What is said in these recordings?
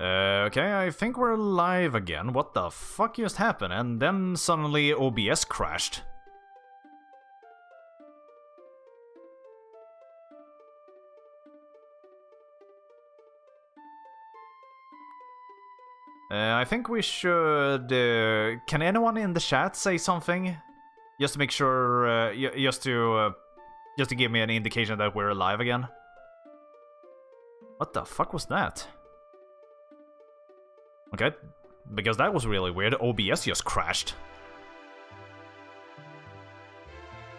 Okay, I think we're live again. What the fuck just happened? And then suddenly OBS crashed. I think we should... can anyone in the chat say something? Just to make sure... just to give me an indication that we're live again. What the fuck was that? Okay, because that was really weird. OBS just crashed.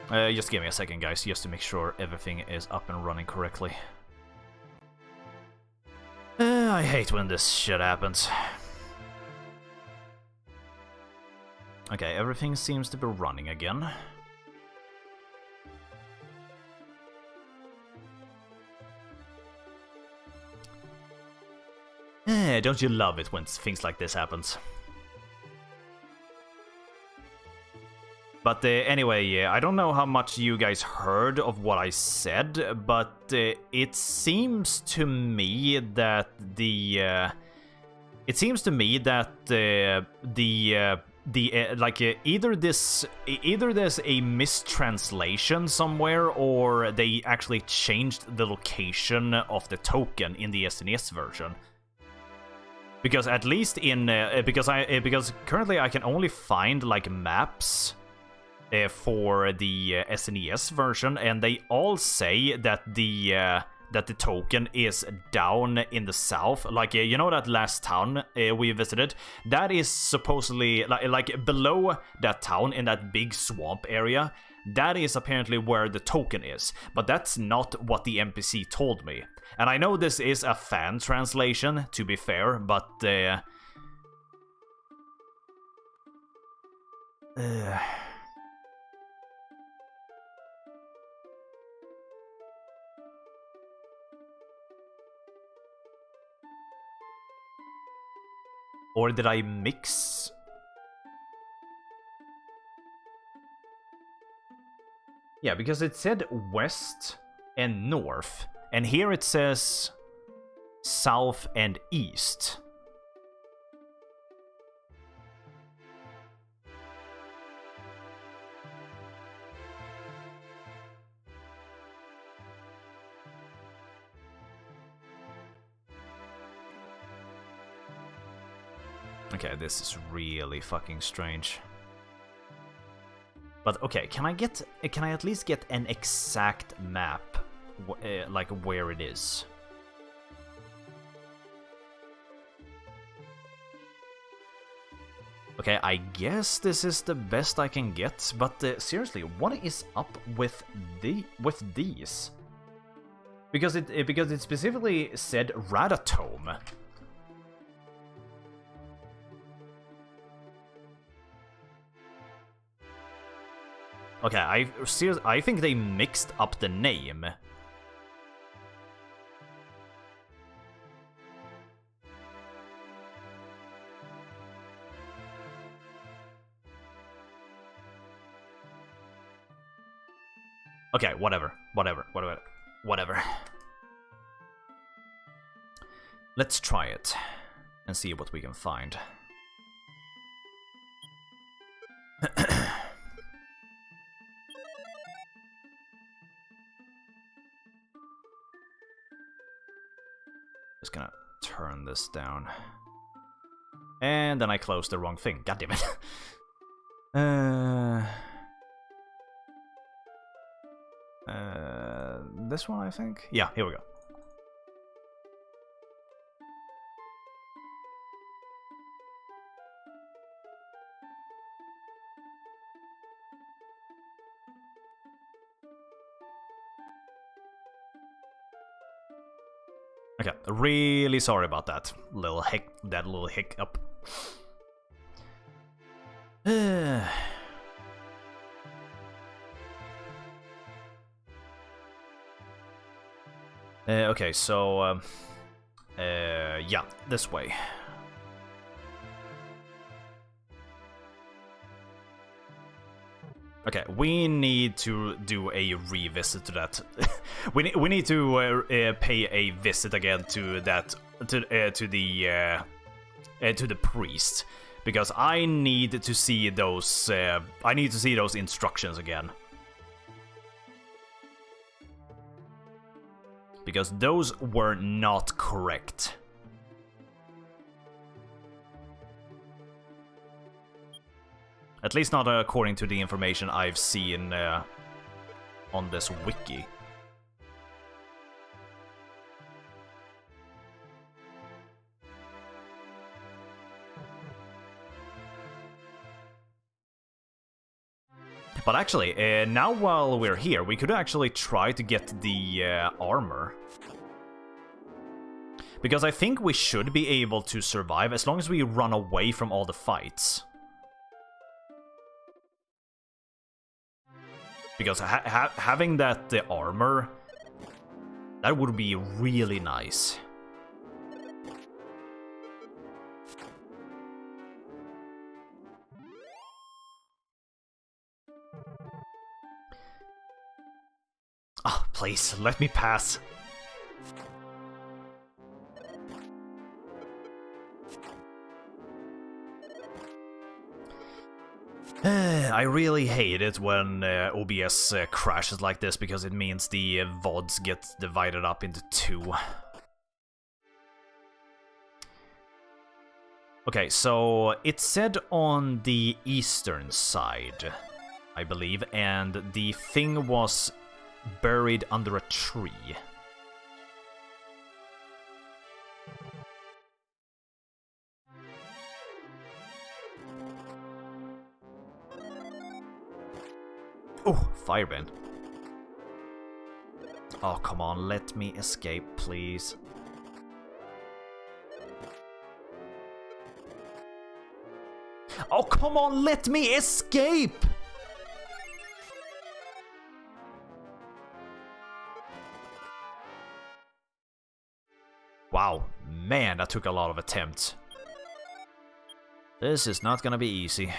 Just give me a second, guys, just to make sure everything is up and running correctly. I hate when this shit happens. Okay, everything seems to be running again. Don't you love it when things like this happens? But anyway, I don't know how much you guys heard of what I said, but it seems to me that either there's a mistranslation somewhere, or they actually changed the location of the token in the SNES version. Because at least in because currently I can only find like maps for the SNES version, and they all say that the token is down in the south. Like you know that last town we visited, that is supposedly like below that town in that big swamp area. That is apparently where the token is, but that's not what the NPC told me. And I know this is a fan translation, to be fair, but or did I mix? Yeah, because it said west and north, and here it says south and east. Okay, this is really fucking strange. But okay, can I at least get an exact map, like where it is? Okay, I guess this is the best I can get, but seriously, what is up with these? Because it specifically said Radatome. Okay, I think they mixed up the name. Okay, whatever. Let's try it and see what we can find. Just gonna turn this down. And then I closed the wrong thing. God damn it. This one, I think? Yeah, here we go. Okay, really sorry about that little hiccup. Okay, so yeah, this way. Okay, we need to do a revisit to that. we need to pay a visit again to that to the priest, because I need to see those. I need to see those instructions again, because those were not correct. At least not according to the information I've seen on this wiki. But actually, now while we're here, we could actually try to get the armor. Because I think we should be able to survive as long as we run away from all the fights. Because having that armor, that would be really nice. Oh, please, let me pass. I really hate it when OBS crashes like this, because it means the VODs get divided up into two. Okay, so it said on the eastern side, I believe, and the thing was buried under a tree. Oh, firebend. Oh, come on, let me escape, please. Oh, come on, let me escape! Wow, man, that took a lot of attempts. This is not gonna be easy.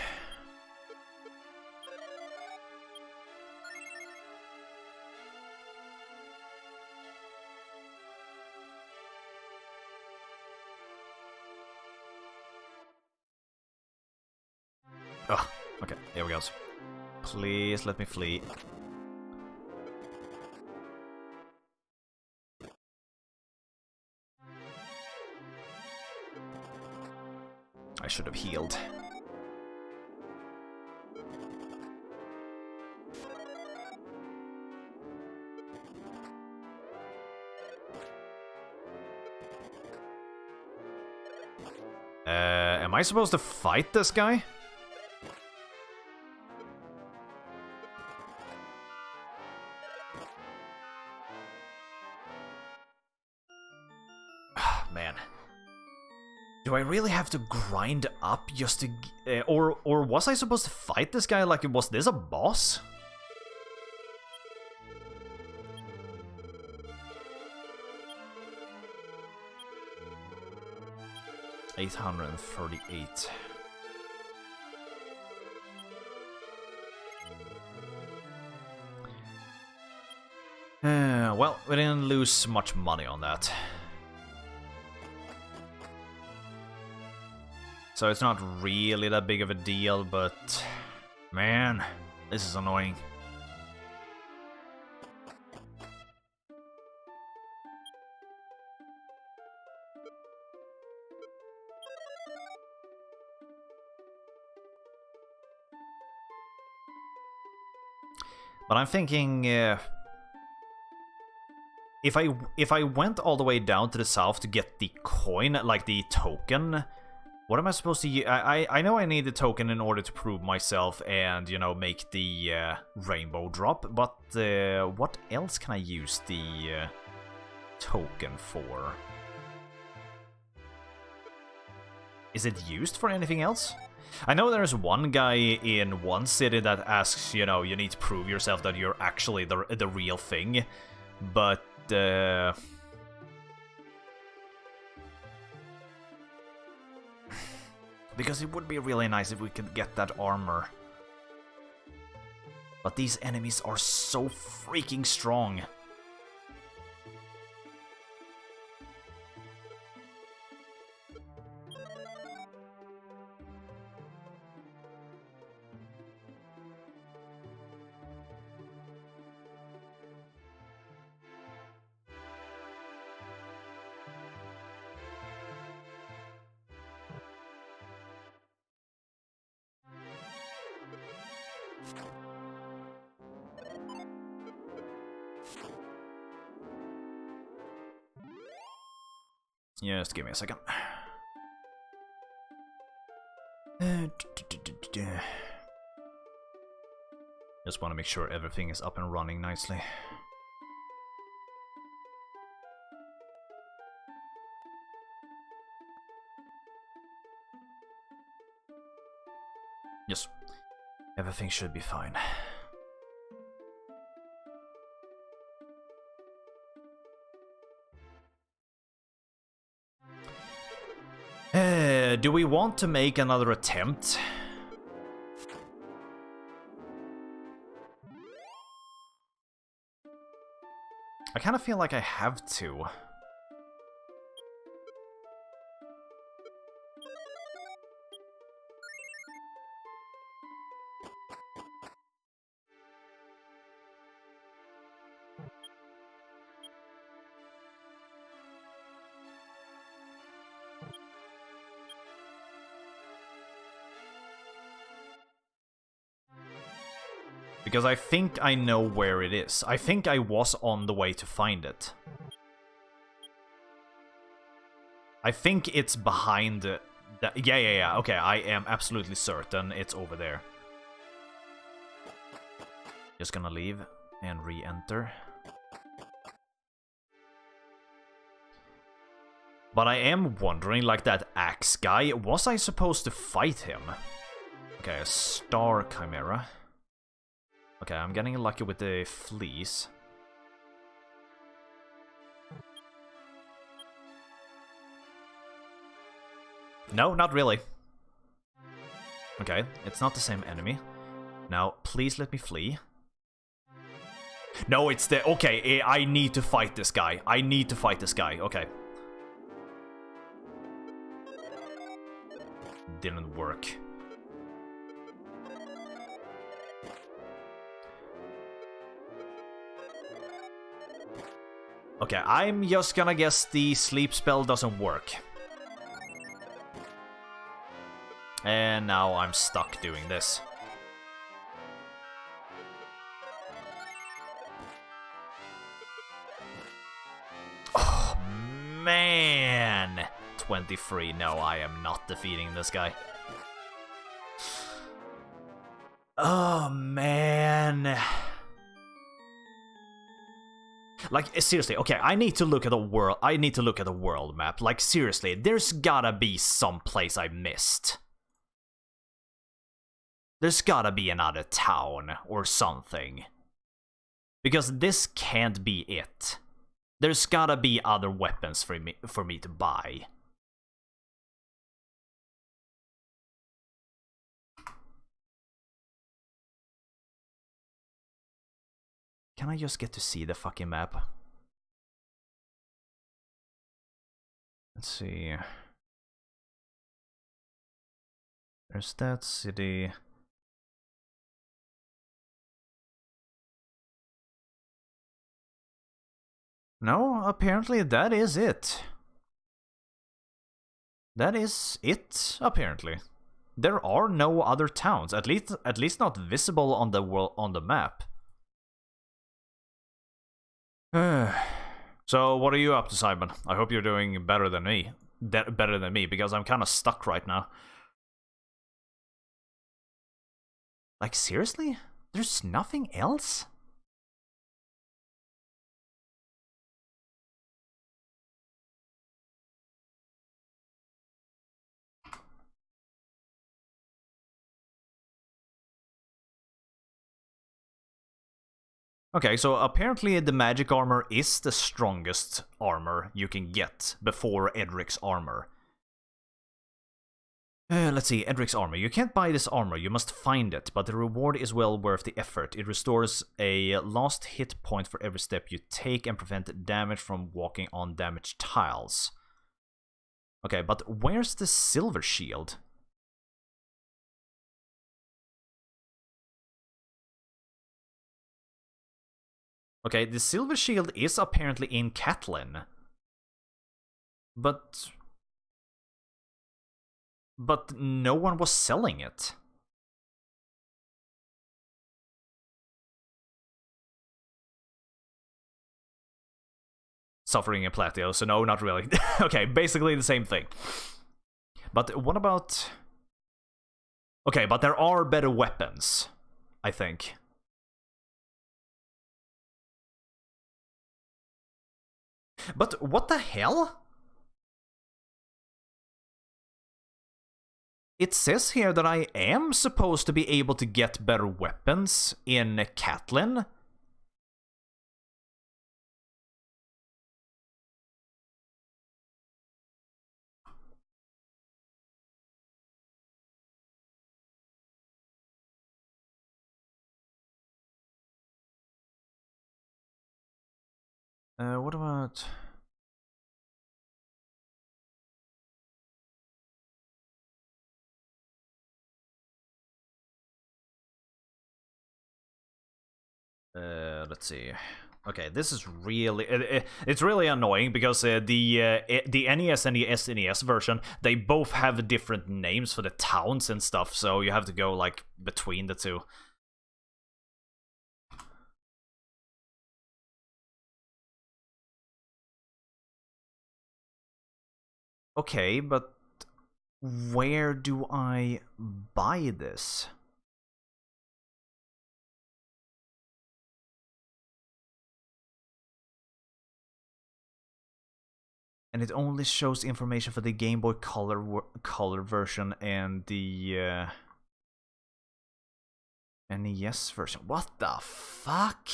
Oh, okay, here we go. Please let me flee. I should have healed. Am I supposed to fight this guy? Man. Do I really have to grind up just to... or was I supposed to fight this guy like... Was this a boss? $838. Well, we didn't lose much money on that. So it's not really that big of a deal, but... Man, this is annoying. But I'm thinking... If I went all the way down to the south to get the coin, like the token... What am I supposed to use? I know I need the token in order to prove myself and, you know, make the rainbow drop, but what else can I use the token for? Is it used for anything else? I know there's one guy in one city that asks, you know, you need to prove yourself that you're actually the real thing, but... Because it would be really nice if we could get that armor. But these enemies are so freaking strong. Just give me a second. Just want to make sure everything is up and running nicely. Yes, everything should be fine. Do we want to make another attempt? I kind of feel like I have to. Because I think I know where it is. I think I was on the way to find it. I think it's behind the... Yeah. Okay, I am absolutely certain it's over there. Just gonna leave and re-enter. But I am wondering, like that axe guy, was I supposed to fight him? Okay, a star chimera. Okay, I'm getting lucky with the fleas. No, not really. Okay, it's not the same enemy. Now, please let me flee. No, it's the... Okay, I need to fight this guy. I need to fight this guy. Okay. Didn't work. Okay, I'm just gonna guess the sleep spell doesn't work. And now I'm stuck doing this. Oh, man! 23. No, I am not defeating this guy. Oh, man. Like, seriously, okay, I need to look at the world. I need to look at the world map. Like, seriously, there's gotta be some place I missed. There's gotta be another town or something. Because this can't be it. There's gotta be other weapons for me to buy. Can I just get to see the fucking map? Let's see. There's that city. No, apparently that is it. That is it, apparently. There are no other towns, at least not visible on the map. So, what are you up to, Simon? I hope you're doing better than me. Better than me, because I'm kind of stuck right now. Like, seriously? There's nothing else? Okay, so apparently the magic armor is the strongest armor you can get before Edric's armor. Let's see, Edric's armor. You can't buy this armor, you must find it, but the reward is well worth the effort. It restores a lost hit point for every step you take and prevent damage from walking on damaged tiles. Okay, but where's the silver shield? Okay, the silver shield is apparently in Catlin. But no one was selling it. Suffering and Platio, so no, not really. Okay, basically the same thing. But what about... Okay, but there are better weapons, I think. But what the hell? It says here that I am supposed to be able to get better weapons in Catlin. What about... let's see. Okay, this is really... it's really annoying because the NES and the SNES version, they both have different names for the towns and stuff, so you have to go, like, between the two. Okay, but where do I buy this? And it only shows information for the Game Boy Color version and the NES version. What the fuck?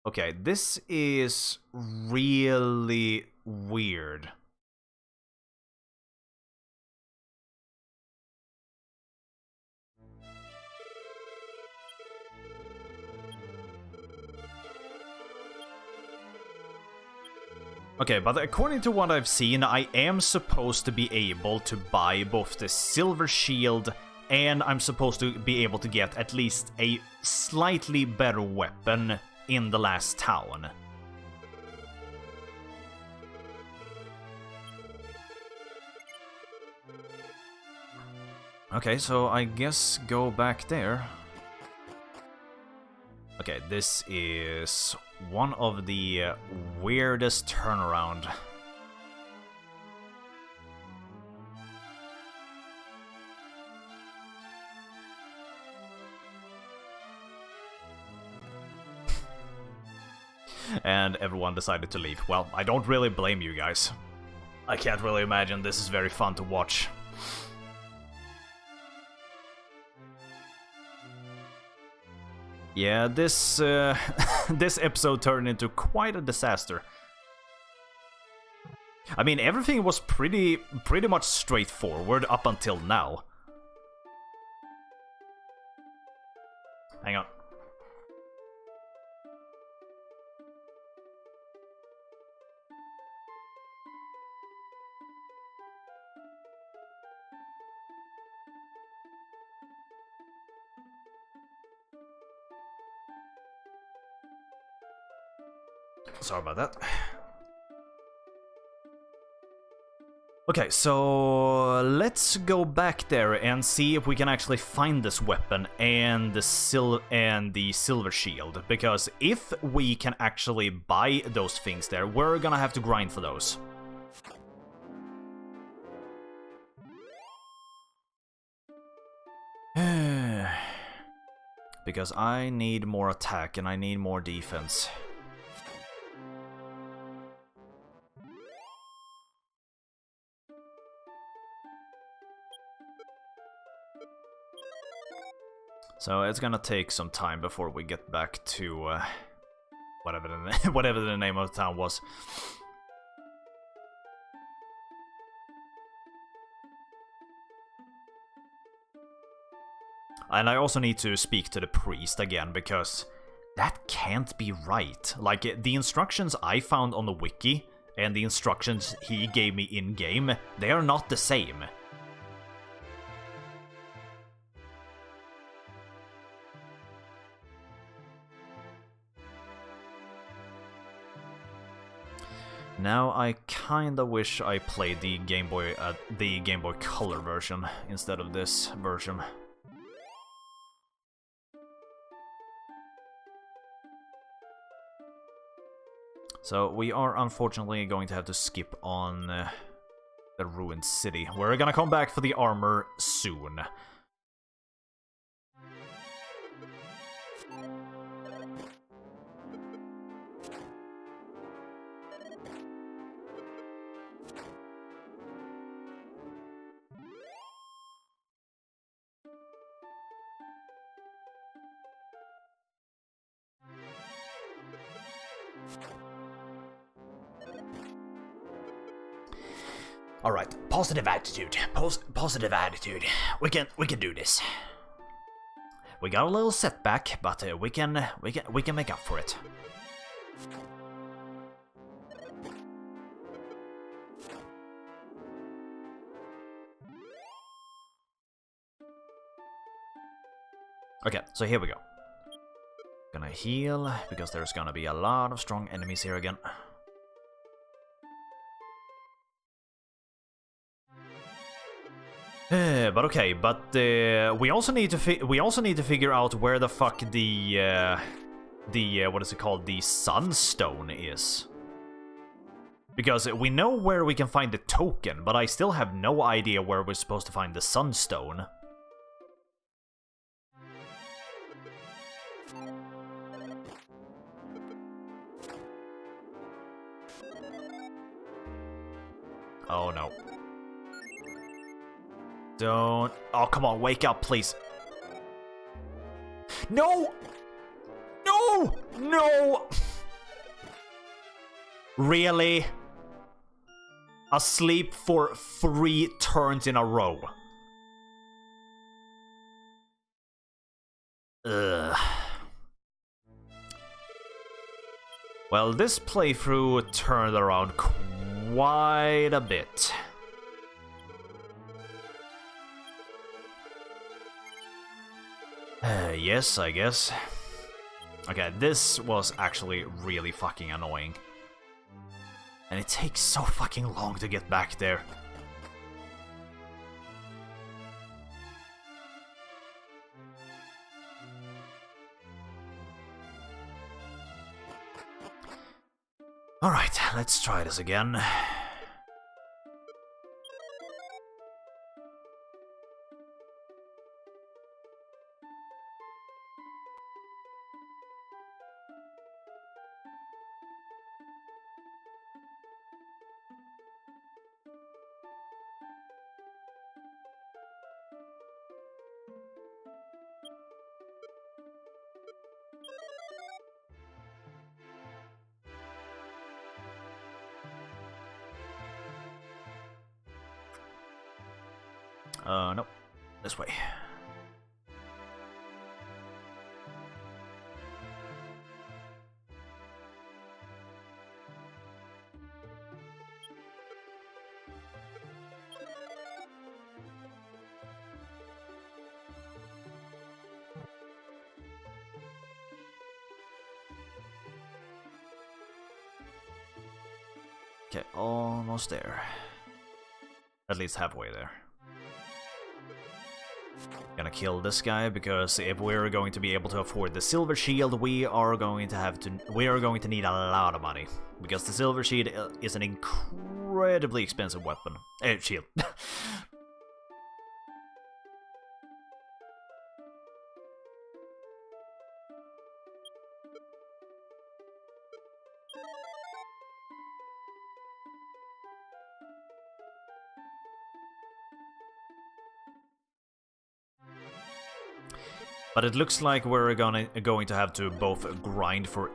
Okay, this is really weird. Okay, but according to what I've seen, I am supposed to be able to buy both the Silver Shield and I'm supposed to be able to get at least a slightly better weapon in the last town. Okay, so I guess go back there. Okay, this is one of the weirdest turnaround. And everyone decided to leave. Well, I don't really blame you guys. I can't really imagine this is very fun to watch. Yeah, this this episode turned into quite a disaster. I mean, everything was pretty much straightforward up until now. Hang on. Sorry about that. Okay, so let's go back there and see if we can actually find this weapon and the Silver Shield, because if we can actually buy those things there, we're gonna have to grind for those. Because I need more attack and I need more defense. So it's gonna take some time before we get back to whatever the name of the town was. And I also need to speak to the priest again, because that can't be right. Like, the instructions I found on the wiki and the instructions he gave me in-game, they are not the same. Now I kinda wish I played the Game Boy Color version instead of this version. So we are unfortunately going to have to skip on the ruined city. We're gonna come back for the armor soon. Alright, positive attitude. Positive attitude. We can do this. We got a little setback, but we can make up for it. Okay, so here we go. Gonna heal, because there's gonna be a lot of strong enemies here again. But okay, but we also need to figure out where the fuck the what is it called, the Sunstone is. Because we know where we can find the token, but I still have no idea where we're supposed to find the Sunstone. Oh no. Don't... Oh, come on, wake up, please. No! No! No! Really? Asleep for 3 turns in a row. Ugh. Well, this playthrough turned around quite a bit. Yes, I guess. Okay, this was actually really fucking annoying. And it takes so fucking long to get back there. Alright, let's try this again. Nope. This way. Okay, almost there. At least halfway there. Gonna kill this guy, because if we're going to be able to afford the silver shield, we are going to need a lot of money, because the silver shield is an incredibly expensive weapon. Shield. But it looks like we're going to have to both grind for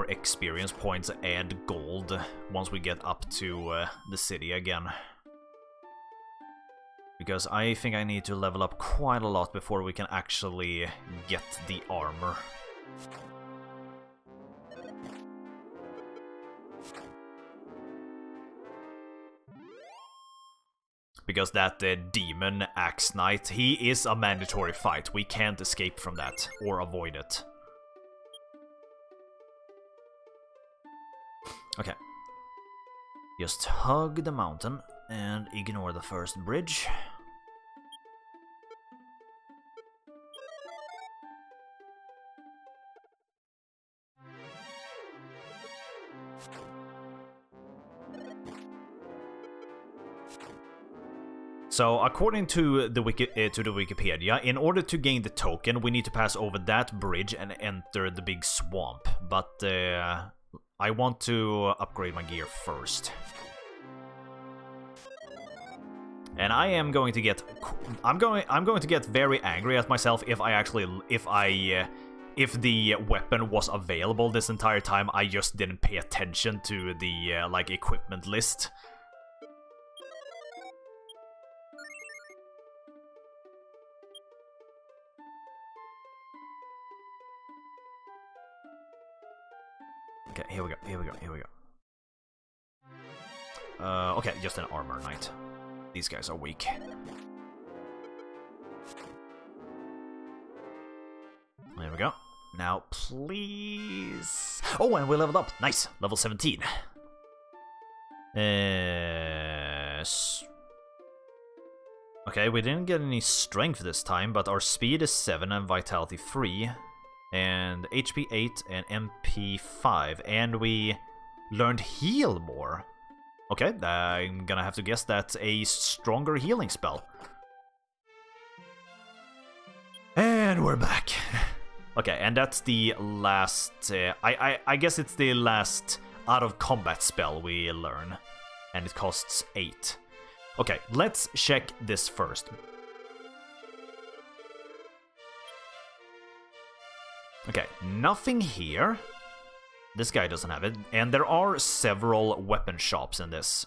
experience points and gold once we get up to the city again. Because I think I need to level up quite a lot before we can actually get the armor. Because that demon Axe Knight, he is a mandatory fight. We can't escape from that or avoid it. Okay. Just hug the mountain and ignore the first bridge. So, according to the Wikipedia, in order to gain the token, we need to pass over that bridge and enter the big swamp. But I want to upgrade my gear first. And I am going to get I'm going to get very angry at myself if the weapon was available this entire time. I just didn't pay attention to the like equipment list. Okay, here we go. Okay, just an armor knight. These guys are weak. There we go. Now, please... Oh, and we leveled up. Nice. Level 17. Okay, we didn't get any strength this time, but our speed is 7 and vitality 3. And HP 8 and MP 5. And we learned heal more. Okay, I'm gonna have to guess that's a stronger healing spell. And we're back. Okay, and that's the last... I guess it's the last out-of-combat spell we learn. And it costs 8. Okay, let's check this first. Okay, nothing here. This guy doesn't have it. And there are several weapon shops in this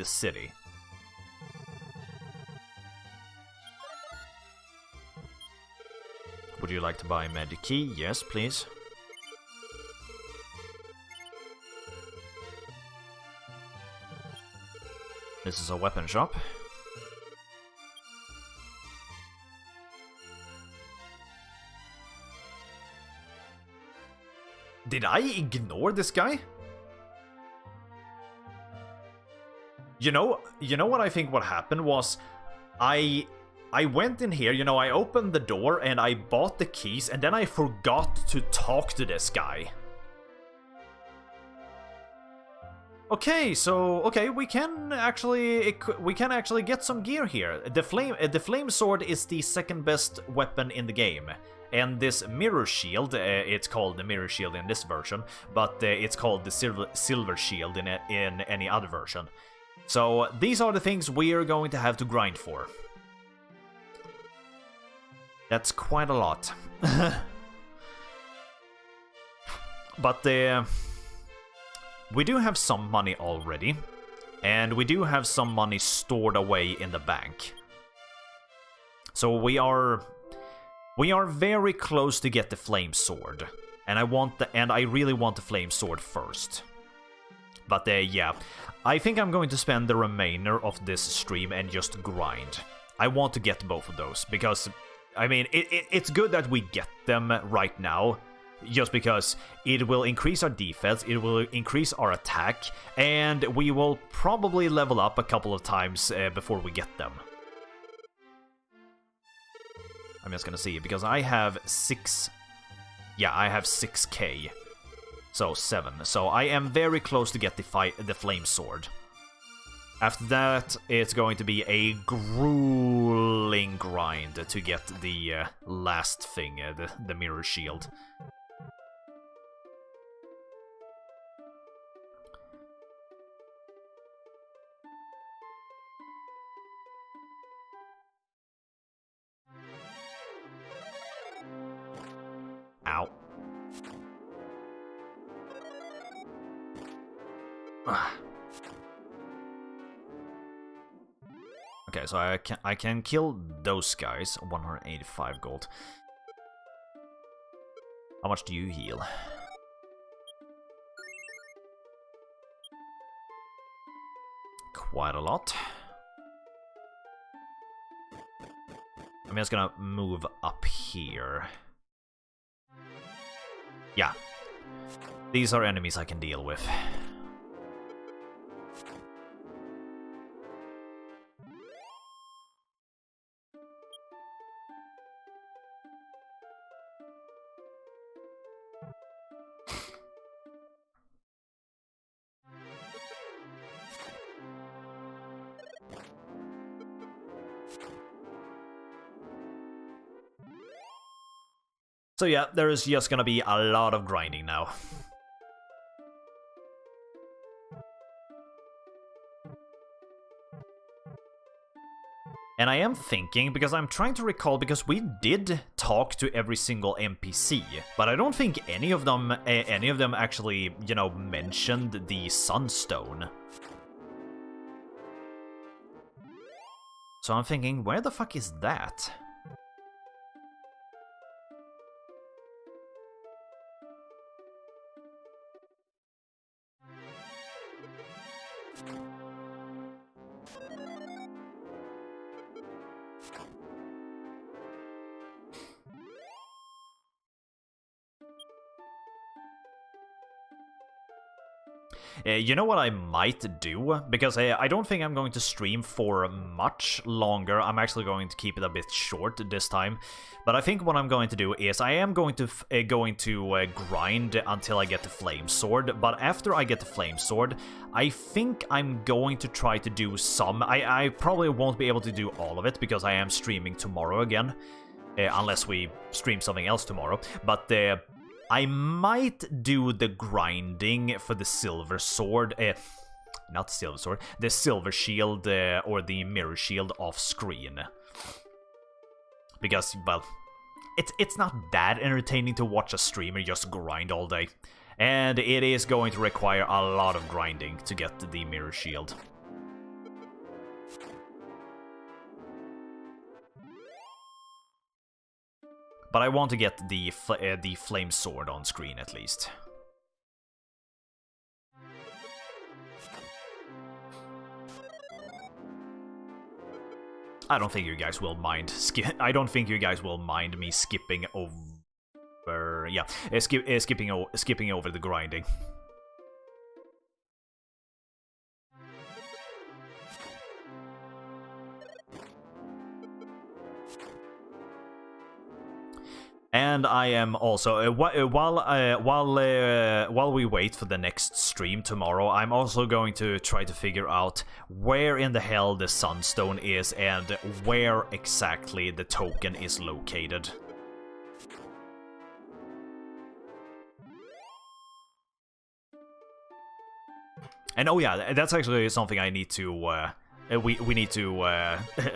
city. Would you like to buy a magic key? Yes, please. This is a weapon shop. Did I ignore this guy? You know what I think what happened was I went in here, I opened the door and I bought the keys and then I forgot to talk to this guy. Okay, so we can actually get some gear here. The flame sword is the second best weapon in the game. And this mirror shield, it's called the mirror shield in this version, but it's called the silver shield in any other version. So these are the things we are going to have to grind for. That's quite a lot. But we do have some money already, and we do have some money stored away in the bank. So we are very close to get the flame sword, and I really want the flame sword first. But yeah, I think I'm going to spend the remainder of this stream and just grind. I want to get both of those because, I mean, it's good that we get them right now, just because it will increase our defense, it will increase our attack, and we will probably level up a couple of times before we get them. I'm just gonna see, because I have 6... Yeah, I have 6k. So 7. So I am very close to get the flame sword. After that, it's going to be a grueling grind to get the last thing, the mirror shield. Ow. Okay, so I can kill those guys. 185 gold. How much do you heal? Quite a lot. I'm just gonna move up here. Yeah. These are enemies I can deal with. So yeah, there is just gonna be a lot of grinding now. And I am thinking, because I'm trying to recall, because we did talk to every single NPC, but I don't think any of them actually, you know, mentioned the Sunstone. So I'm thinking, where the fuck is that? You know what I might do? Because I don't think I'm going to stream for much longer. I'm actually going to keep it a bit short this time. But I think what I'm going to do is I am going to grind until I get the Flame Sword. But after I get the Flame Sword, I think I'm going to try to do some... I probably won't be able to do all of it because I am streaming tomorrow again. Unless we stream something else tomorrow. But... I might do the grinding for the Silver Sword, not Silver Sword, the Silver Shield or the Mirror Shield off screen. Because, well, it's not that entertaining to watch a streamer just grind all day. And it is going to require a lot of grinding to get the Mirror Shield. But I want to get the Flame Sword on screen, at least. I don't think you guys will mind. I don't think you guys will mind me skipping over. Yeah, skipping over the grinding. And I am also while we wait for the next stream tomorrow, I'm also going to try to figure out where in the hell the Sunstone is and where exactly the token is located. And oh yeah, that's actually something I need to we need to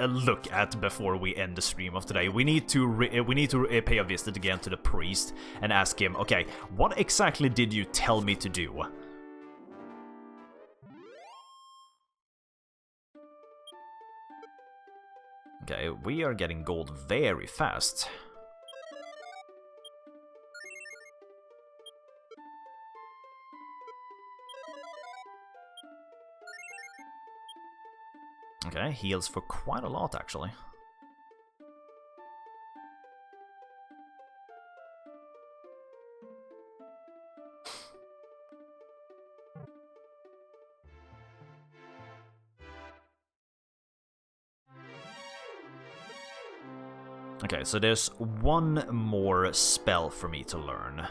look at before we end the stream of today. We need to pay a visit again to the priest and ask him, okay, what exactly did you tell me to do? Okay, we are getting gold very fast. Okay, heals for quite a lot, actually. Okay, so there's one more spell for me to learn.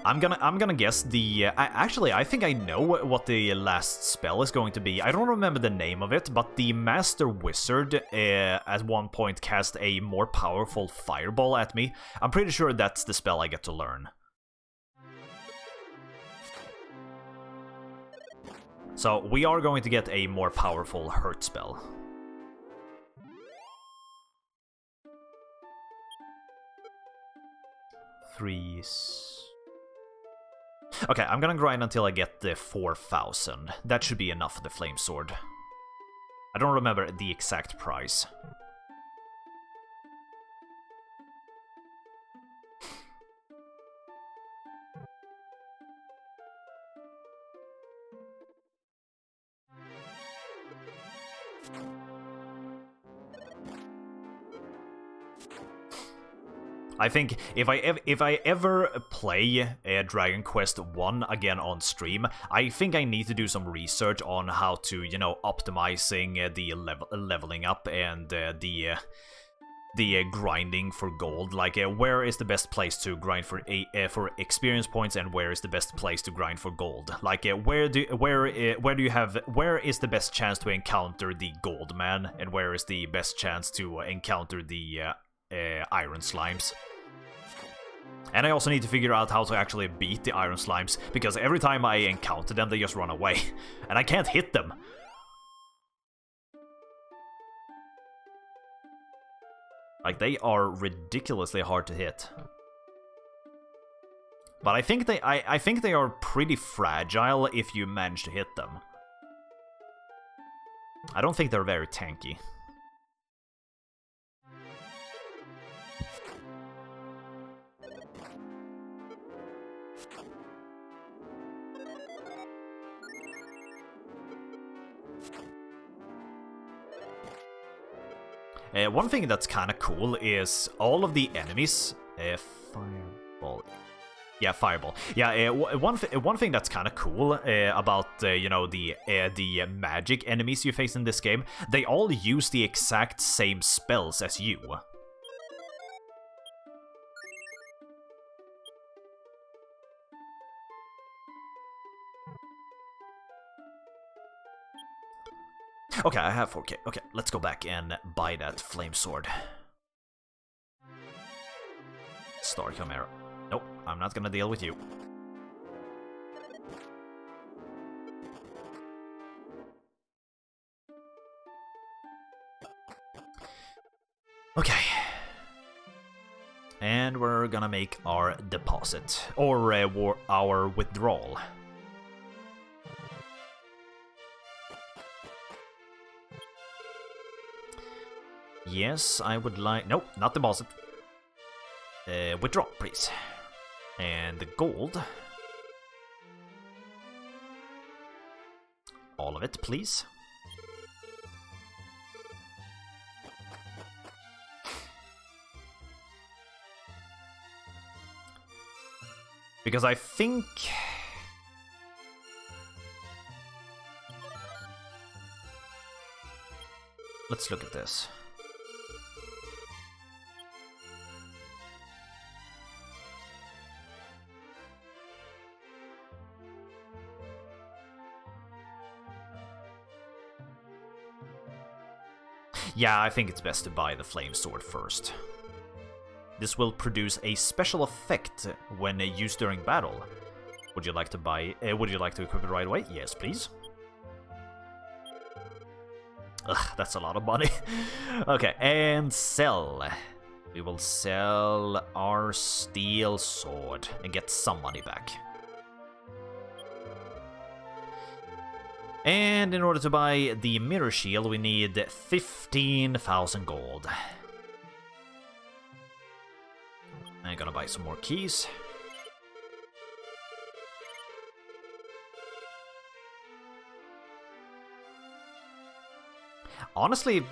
I'm gonna guess the... actually, I think I know what the last spell is going to be. I don't remember the name of it, but the Master Wizard at one point cast a more powerful fireball at me. I'm pretty sure that's the spell I get to learn. So we are going to get a more powerful hurt spell. Okay, I'm gonna grind until I get the 4,000. That should be enough for the Flame Sword. I don't remember the exact price. I think if I ever play Dragon Quest 1 again on stream, I think I need to do some research on how to, you know, optimizing the leveling up and the grinding for gold. Like, where is the best place to grind for experience points, and where is the best place to grind for gold? Like, where is the best chance to encounter the gold man, and where is the best chance to encounter the iron slimes. And I also need to figure out how to actually beat the iron slimes, because every time I encounter them, they just run away. And I can't hit them. Like, they are ridiculously hard to hit. But I think they are pretty fragile if you manage to hit them. I don't think they're very tanky. One thing that's kind of cool is all of the enemies... Fireball... Yeah, Fireball. Yeah, one thing that's kind of cool about, you know, the magic enemies you face in this game, they all use the exact same spells as you. Okay, I have 4K. Okay, let's go back and buy that flame sword. Star Chimera. Nope, I'm not gonna deal with you. Okay. And we're gonna make our deposit. Or our withdrawal. Yes, I would like... Nope, not deposit. Withdraw, please. And the gold. All of it, please. Because I think... Let's look at this. Yeah, I think it's best to buy the flame sword first. This will produce a special effect when used during battle. Would you like to buy? Would you like to equip it right away? Yes, please. Ugh, that's a lot of money. Okay, and sell. We will sell our steel sword and get some money back. And in order to buy the mirror shield, we need 15,000 gold. I'm gonna buy some more keys. Honestly,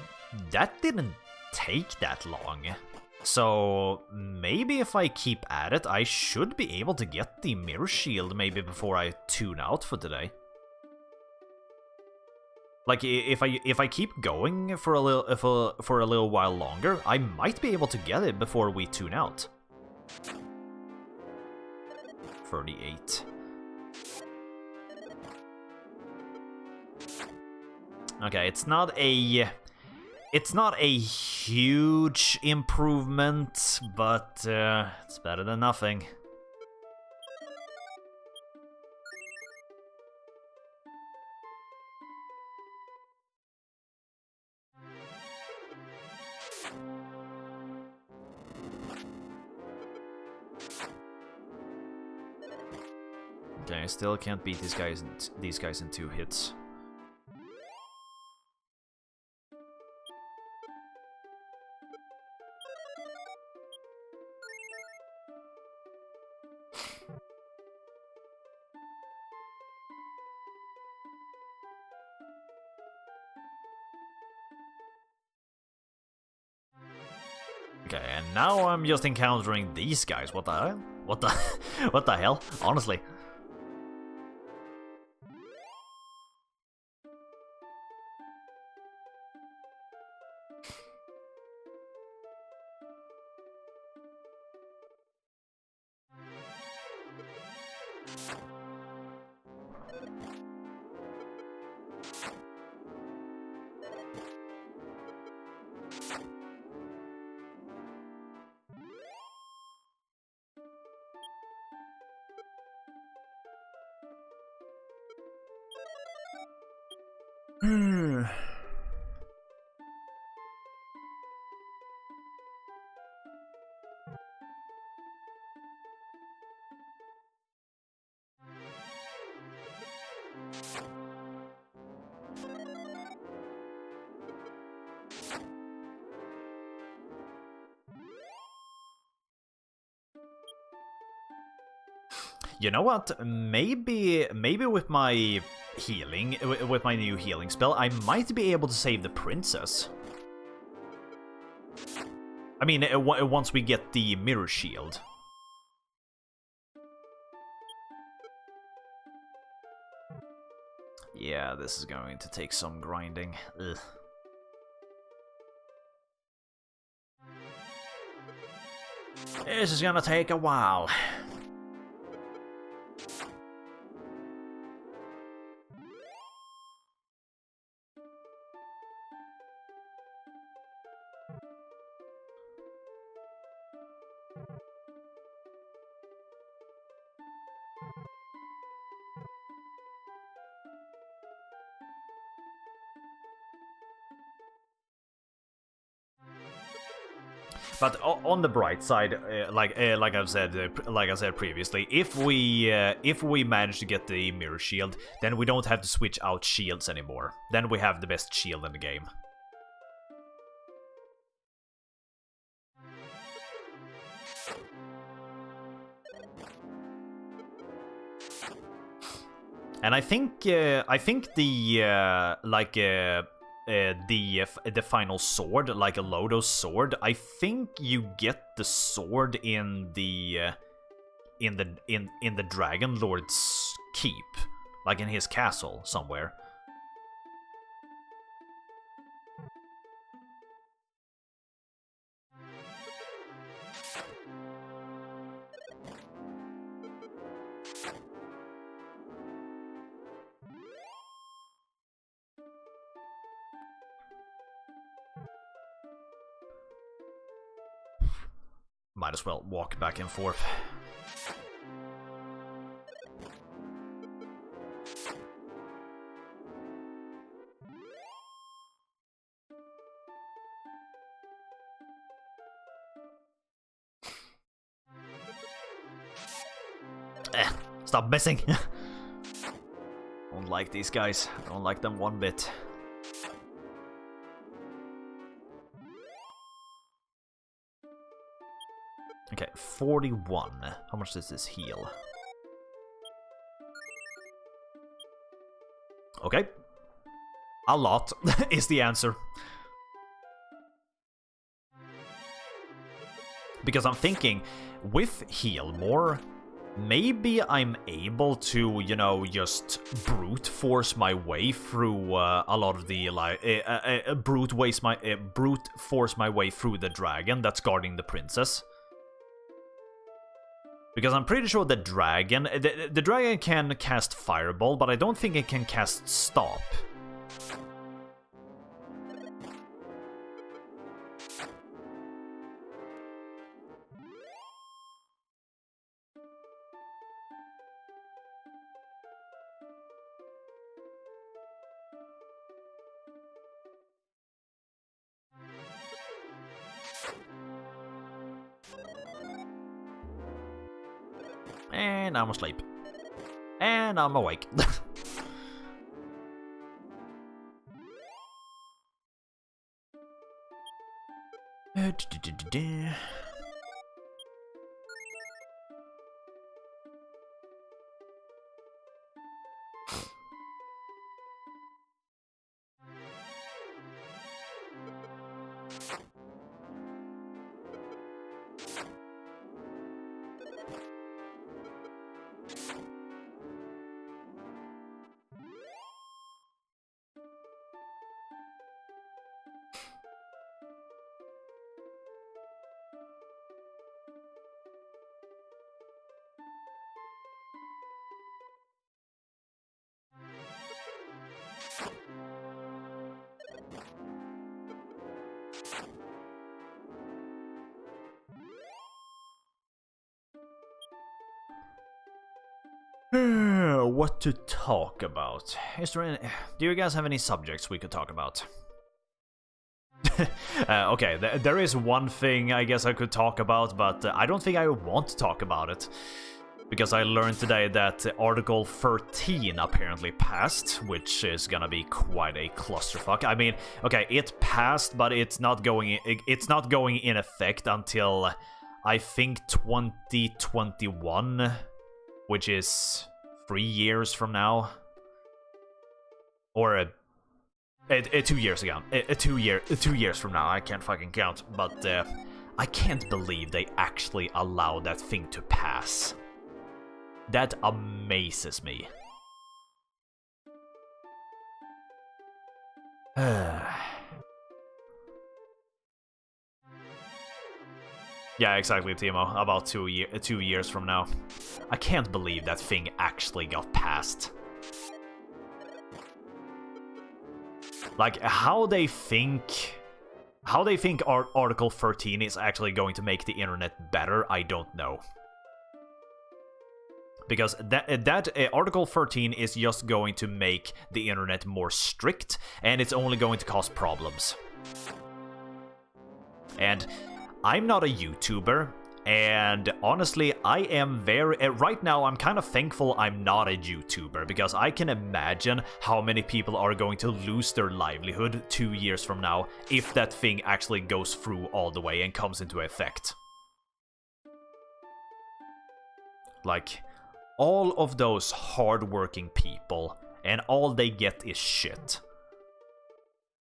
that didn't take that long. So maybe if I keep at it, I should be able to get the mirror shield maybe before I tune out for today. Like, if I keep going for a little while longer, I might be able to get it before we tune out. 38. Okay, it's not a huge improvement, but it's better than nothing. Okay, I still can't beat these guys in 2 hits. Okay, and now I'm just encountering these guys. What the hell? What the what the hell? Honestly. You know what? Maybe with my healing, with my new healing spell, I might be able to save the princess. I mean, once we get the mirror shield. Yeah, this is going to take some grinding. Ugh. This is gonna take a while. But on the bright side, like I said previously, if we manage to get the mirror shield, then we don't have to switch out shields anymore. Then we have the best shield in the game. And I think the final sword, like a Lodo's sword, I think you get the sword in the Dragon Lord's keep, like in his castle somewhere. Might as well walk back and forth. Stop messing! Don't like these guys. Don't like them one bit. Okay, 41. How much does this heal? Okay. A lot is the answer. Because I'm thinking, with heal more, maybe I'm able to, you know, just brute force my way through a lot of the brute force my way through the dragon that's guarding the princess. Because I'm pretty sure the dragon can cast Fireball, but I don't think it can cast Stop. And I'm asleep. And I'm awake. What to talk about? Do you guys have any subjects we could talk about? Okay, there is one thing I guess I could talk about, but I don't think I want to talk about it. Because I learned today that Article 13 apparently passed, which is gonna be quite a clusterfuck. I mean, okay, it passed, but it's not going in effect until I think 2021, which is 3 years from now, or 2 years ago. 2 years from now. I can't fucking count, but I can't believe they actually allowed that thing to pass. That amazes me. Yeah, exactly, Timo. About 2 years from now. I can't believe that thing actually got passed. Like, how they think Article 13 is actually going to make the internet better, I don't know. Because that Article 13 is just going to make the internet more strict, and it's only going to cause problems. And I'm not a YouTuber, and honestly, I am right now, I'm kind of thankful I'm not a YouTuber, because I can imagine how many people are going to lose their livelihood 2 years from now if that thing actually goes through all the way and comes into effect. Like, all of those hard-working people, and all they get is shit.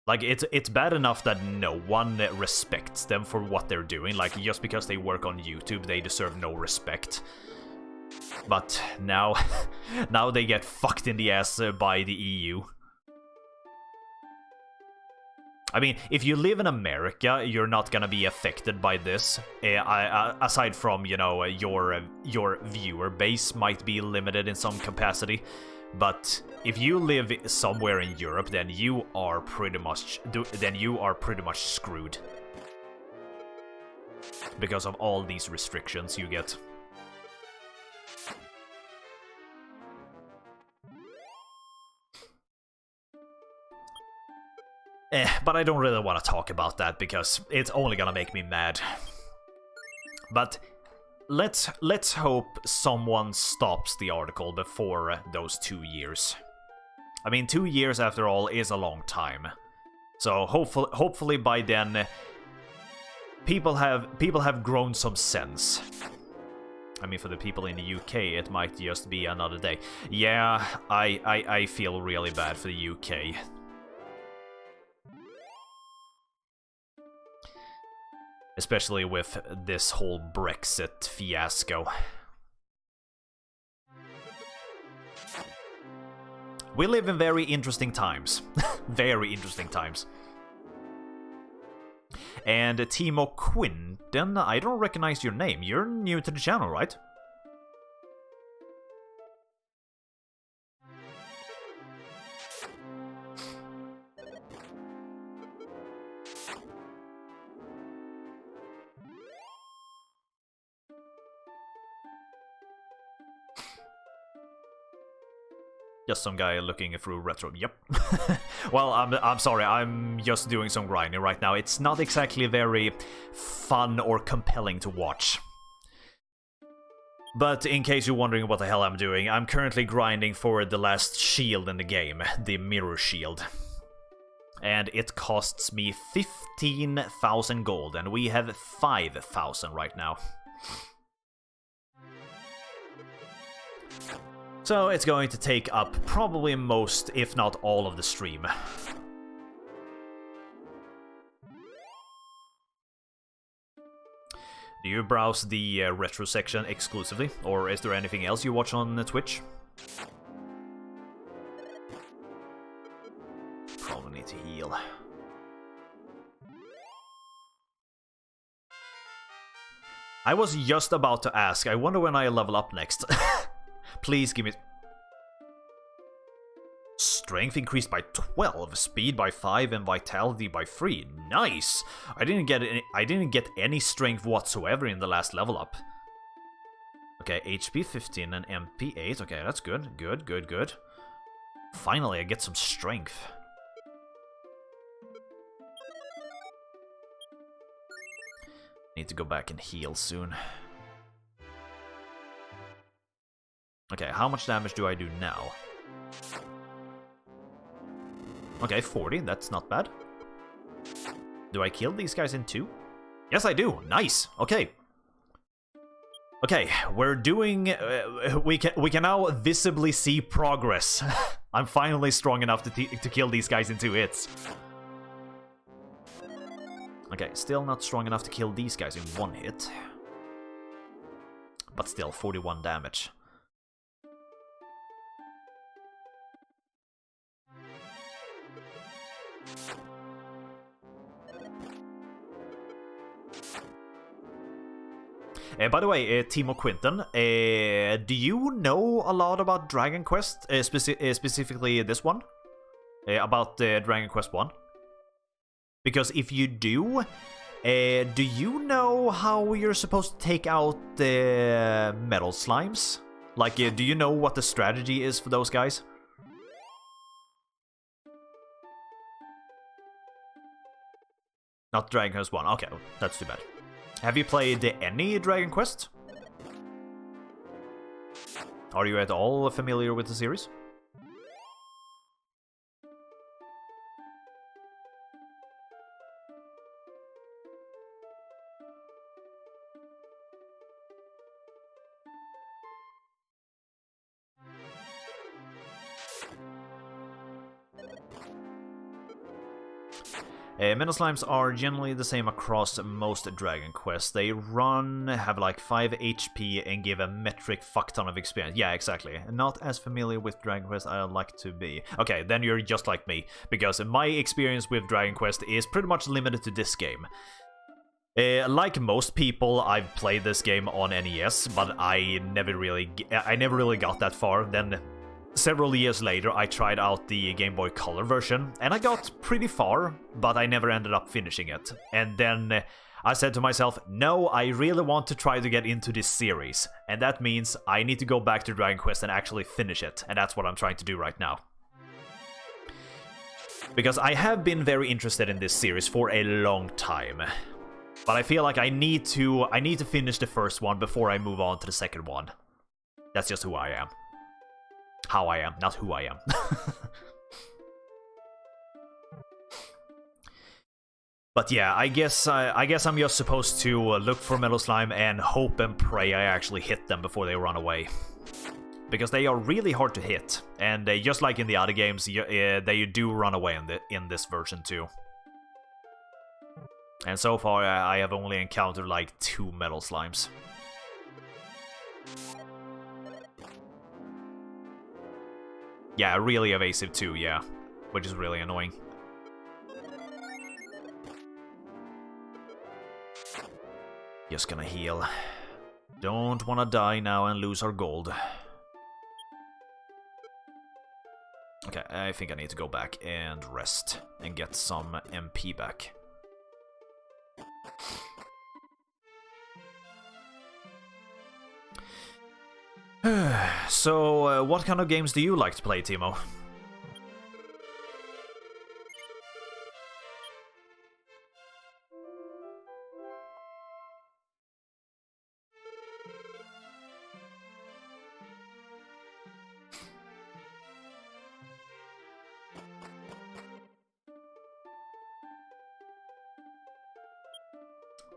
Like, it's bad enough that no one respects them for what they're doing. Like, just because they work on YouTube, they deserve no respect. But now, now they get fucked in the ass by the EU. I mean, if you live in America, you're not gonna be affected by this. Aside from, you know, your viewer base might be limited in some capacity. But if you live somewhere in Europe, then you are pretty much screwed. Because of all these restrictions you get. But I don't really want to talk about that because it's only gonna make me mad. But let's hope someone stops the article before those 2 years. I mean, 2 years after all is a long time. So hopefully by then people have grown some sense. I mean, for the people in the UK, it might just be another day. Yeah, I feel really bad for the UK. Especially with this whole Brexit fiasco. We live in very interesting times. Very interesting times. And Timo Quinton, I don't recognize your name. You're new to the channel, right? Just some guy looking through retro. Yep. Well, I'm sorry. I'm just doing some grinding right now. It's not exactly very fun or compelling to watch. But in case you're wondering what the hell I'm doing, I'm currently grinding for the last shield in the game, the mirror shield. And it costs me 15,000 gold, and we have 5,000 right now. So it's going to take up probably most, if not all, of the stream. Do you browse the retro section exclusively, or is there anything else you watch on Twitch? Probably need to heal. I was just about to ask, I wonder when I level up next. Please give me... Strength increased by 12, speed by 5, and vitality by 3. Nice! I didn't get any strength whatsoever in the last level up. Okay, HP 15 and MP 8. Okay, that's good. Good, good, good. Finally, I get some strength. Need to go back and heal soon. Okay, how much damage do I do now? Okay, 40, that's not bad. Do I kill these guys in 2? Yes, I do. Nice. Okay. Okay, we're doing... we can now visibly see progress. I'm finally strong enough to kill these guys in 2 hits. Okay, still not strong enough to kill these guys in 1 hit. But still, 41 damage. By the way, Timo Quinton, do you know a lot about Dragon Quest? Specifically this one? About Dragon Quest 1? Because if you do you know how you're supposed to take out the metal slimes? Like, do you know what the strategy is for those guys? Not Dragon Quest 1. Okay, that's too bad. Have you played any Dragon Quest? Are you at all familiar with the series? Metal Slimes are generally the same across most Dragon Quests. They run, have like 5 HP, and give a metric fuckton of experience. Yeah, exactly. Not as familiar with Dragon Quest I'd like to be. Okay, then you're just like me, because my experience with Dragon Quest is pretty much limited to this game. Like most people, I've played this game on NES, but I never really got that far. Then several years later, I tried out the Game Boy Color version, and I got pretty far, but I never ended up finishing it. And then I said to myself, no, I really want to try to get into this series, and that means I need to go back to Dragon Quest and actually finish it, and that's what I'm trying to do right now. Because I have been very interested in this series for a long time, but I feel like I need to finish the first one before I move on to the second one. That's just who I am. How I am, not who I am. But yeah, I guess I'm just supposed to look for Metal Slime and hope and pray I actually hit them before they run away. Because they are really hard to hit, and just like in the other games, they do run away in this version too. And so far, I have only encountered like 2 Metal Slimes. Yeah, really evasive too, yeah. Which is really annoying. Just gonna heal. Don't wanna die now and lose our gold. Okay, I think I need to go back and rest and get some MP back. So, what kind of games do you like to play, Timo?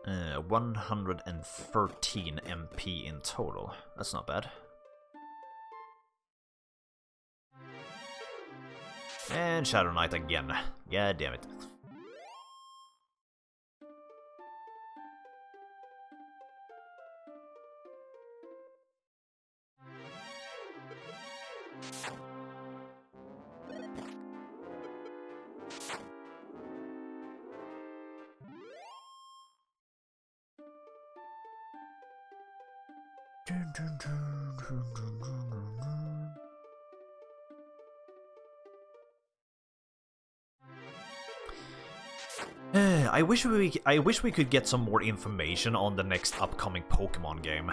Uh, 113 MP in total. That's not bad. And Shadow Knight again. Yeah, damn it. I wish we could get some more information on the next upcoming Pokemon game.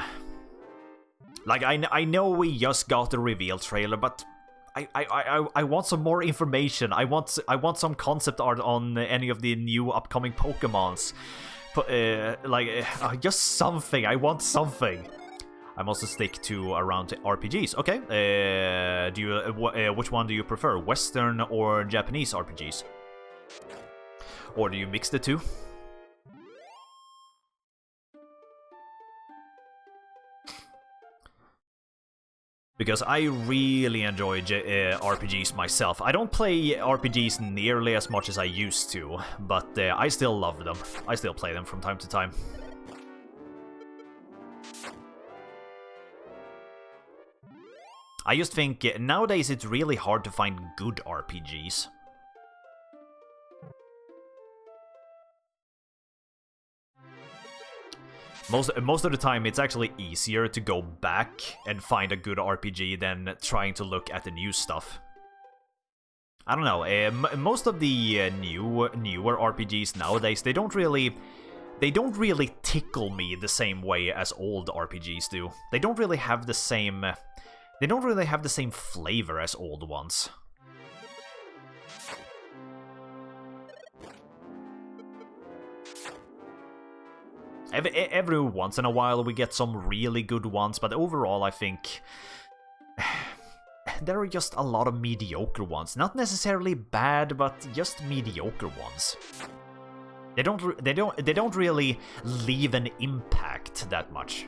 Like, I know we just got the reveal trailer, but I want some more information. I want some concept art on any of the new upcoming Pokemons. Just something. I want something. I must stick to around RPGs. Okay. Which one do you prefer? Western or Japanese RPGs? Or do you mix the two? Because I really enjoy RPGs myself. I don't play RPGs nearly as much as I used to, but I still love them. I still play them from time to time. I just think nowadays it's really hard to find good RPGs. Most of the time, it's actually easier to go back and find a good RPG than trying to look at the new stuff. I don't know. Most of the newer RPGs nowadays, they don't really tickle me the same way as old RPGs do. They don't really have the same flavor as old ones. Every once in a while we get some really good ones, but overall I think there are just a lot of mediocre ones. Not necessarily bad, but just mediocre ones. They don't really leave an impact that much.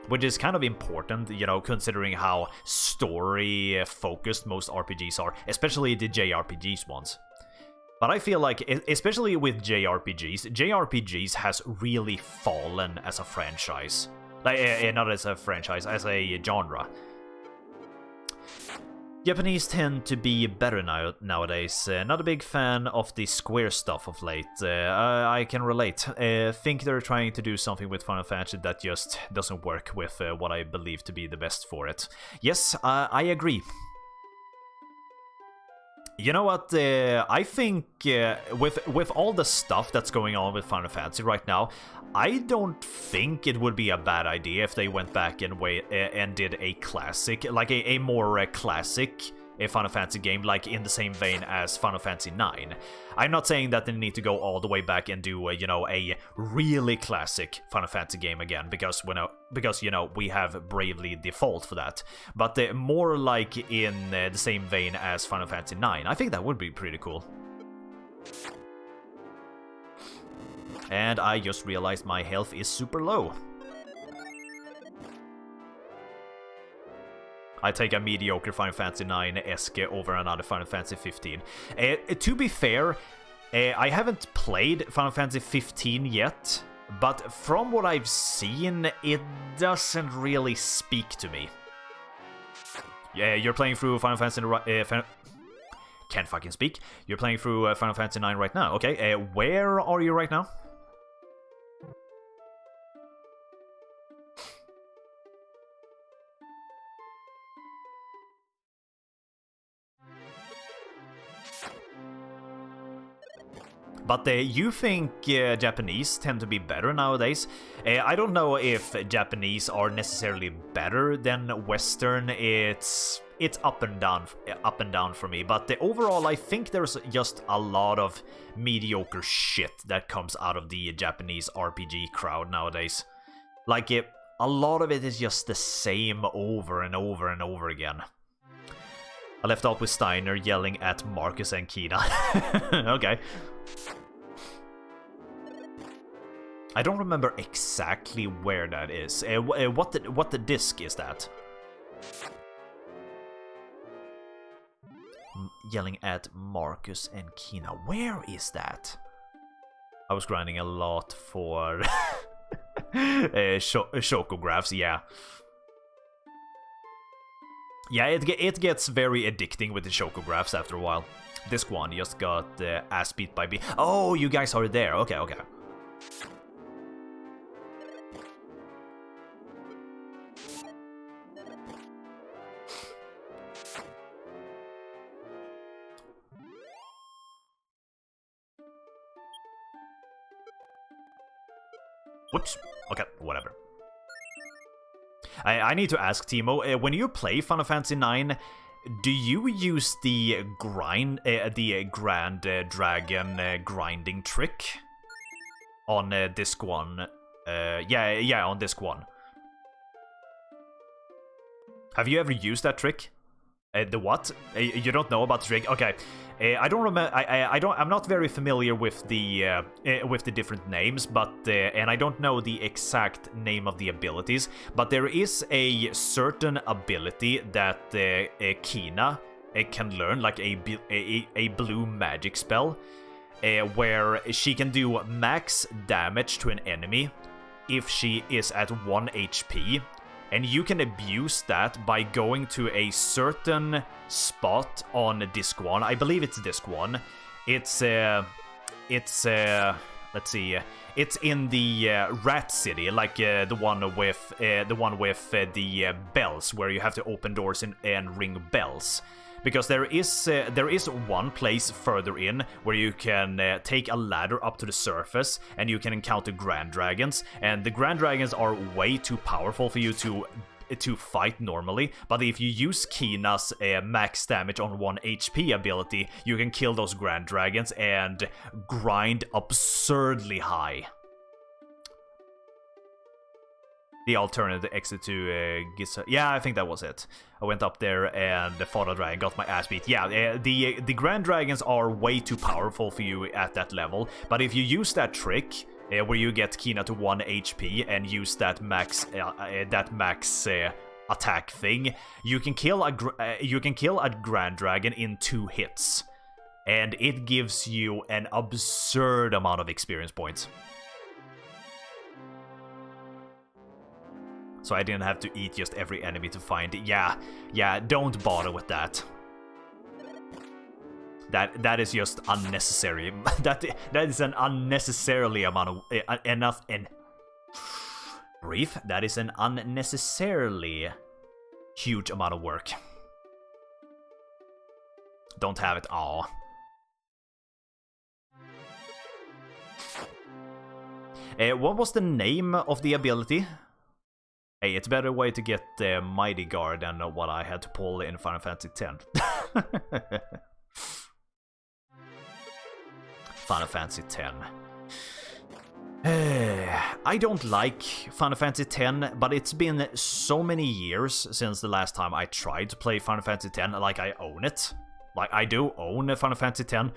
Which is kind of important, you know, considering how story-focused most RPGs are, especially the JRPGs ones. But I feel like, especially with JRPGs has really fallen as a franchise. Like, not as a franchise, as a genre. Japanese tend to be better nowadays. Not a big fan of the Square stuff of late. I can relate. Think they're trying to do something with Final Fantasy that just doesn't work with what I believe to be the best for it. Yes, I agree. You know what, I think with all the stuff that's going on with Final Fantasy right now, I don't think it would be a bad idea if they went back and did a classic, like a more classic Final Fantasy game, like in the same vein as Final Fantasy IX. I'm not saying that they need to go all the way back and do, you know, a really classic Final Fantasy game again, because you know, we have Bravely Default for that. But more like in the same vein as Final Fantasy IX. I think that would be pretty cool. And I just realized my health is super low. I take a mediocre Final Fantasy IX-esque over another Final Fantasy 15. To be fair, I haven't played Final Fantasy 15 yet, but from what I've seen, it doesn't really speak to me. Yeah, you're playing through Final Fantasy... can't fucking speak. You're playing through Final Fantasy 9 right now. Okay, where are you right now? But you think Japanese tend to be better nowadays? I don't know if Japanese are necessarily better than Western. It's up and down for me. But overall, I think there's just a lot of mediocre shit that comes out of the Japanese RPG crowd nowadays. Like, a lot of it is just the same over and over and over again. I left off with Steiner yelling at Marcus and Kina. Okay. I don't remember exactly where that is. What the disc is that? Yelling at Marcus and Kina. Where is that? I was grinding a lot for Shokographs, yeah. Yeah, it gets very addicting with the Shokographs after a while. This one just got ass beat by B. Oh, you guys are there. Okay, okay. Whoops. Okay, whatever. I need to ask Timo, when you play Final Fantasy 9, do you use the Grand Dragon grinding trick on disc 1? Yeah, on disc 1. Have you ever used that trick? The what? You don't know about the trick? Okay. I don't remember. I'm not very familiar with the different names, but and I don't know the exact name of the abilities. But there is a certain ability that Kina can learn, like a blue magic spell, where she can do max damage to an enemy if she is at 1 HP. And you can abuse that by going to a certain spot on disc 1. I believe it's disc 1. It's let's see. It's in the Rat City, like the one with the bells, where you have to open doors and ring bells. Because there is one place further in where you can take a ladder up to the surface and you can encounter Grand Dragons, and the Grand Dragons are way too powerful for you to fight normally, but if you use Kina's max damage on 1 HP ability, you can kill those Grand Dragons and grind absurdly high. The alternative exit to Giza. Yeah, I think that was it. I went up there and fought a dragon, got my ass beat. Yeah, the Grand Dragons are way too powerful for you at that level. But if you use that trick, where you get Kina to 1 HP and use that max attack thing, you can kill a Grand Dragon in 2 hits, and it gives you an absurd amount of experience points. So I didn't have to eat just every enemy to find it. Yeah, don't bother with that. That is just unnecessary. that is an unnecessarily amount of brief. That is an unnecessarily huge amount of work. Don't have it all. What was the name of the ability? Hey, it's a better way to get the Mighty Guard than what I had to pull in Final Fantasy X. Final Fantasy X. I don't like Final Fantasy X, but it's been so many years since the last time I tried to play Final Fantasy X. Like, I own it. Like, I do own Final Fantasy X.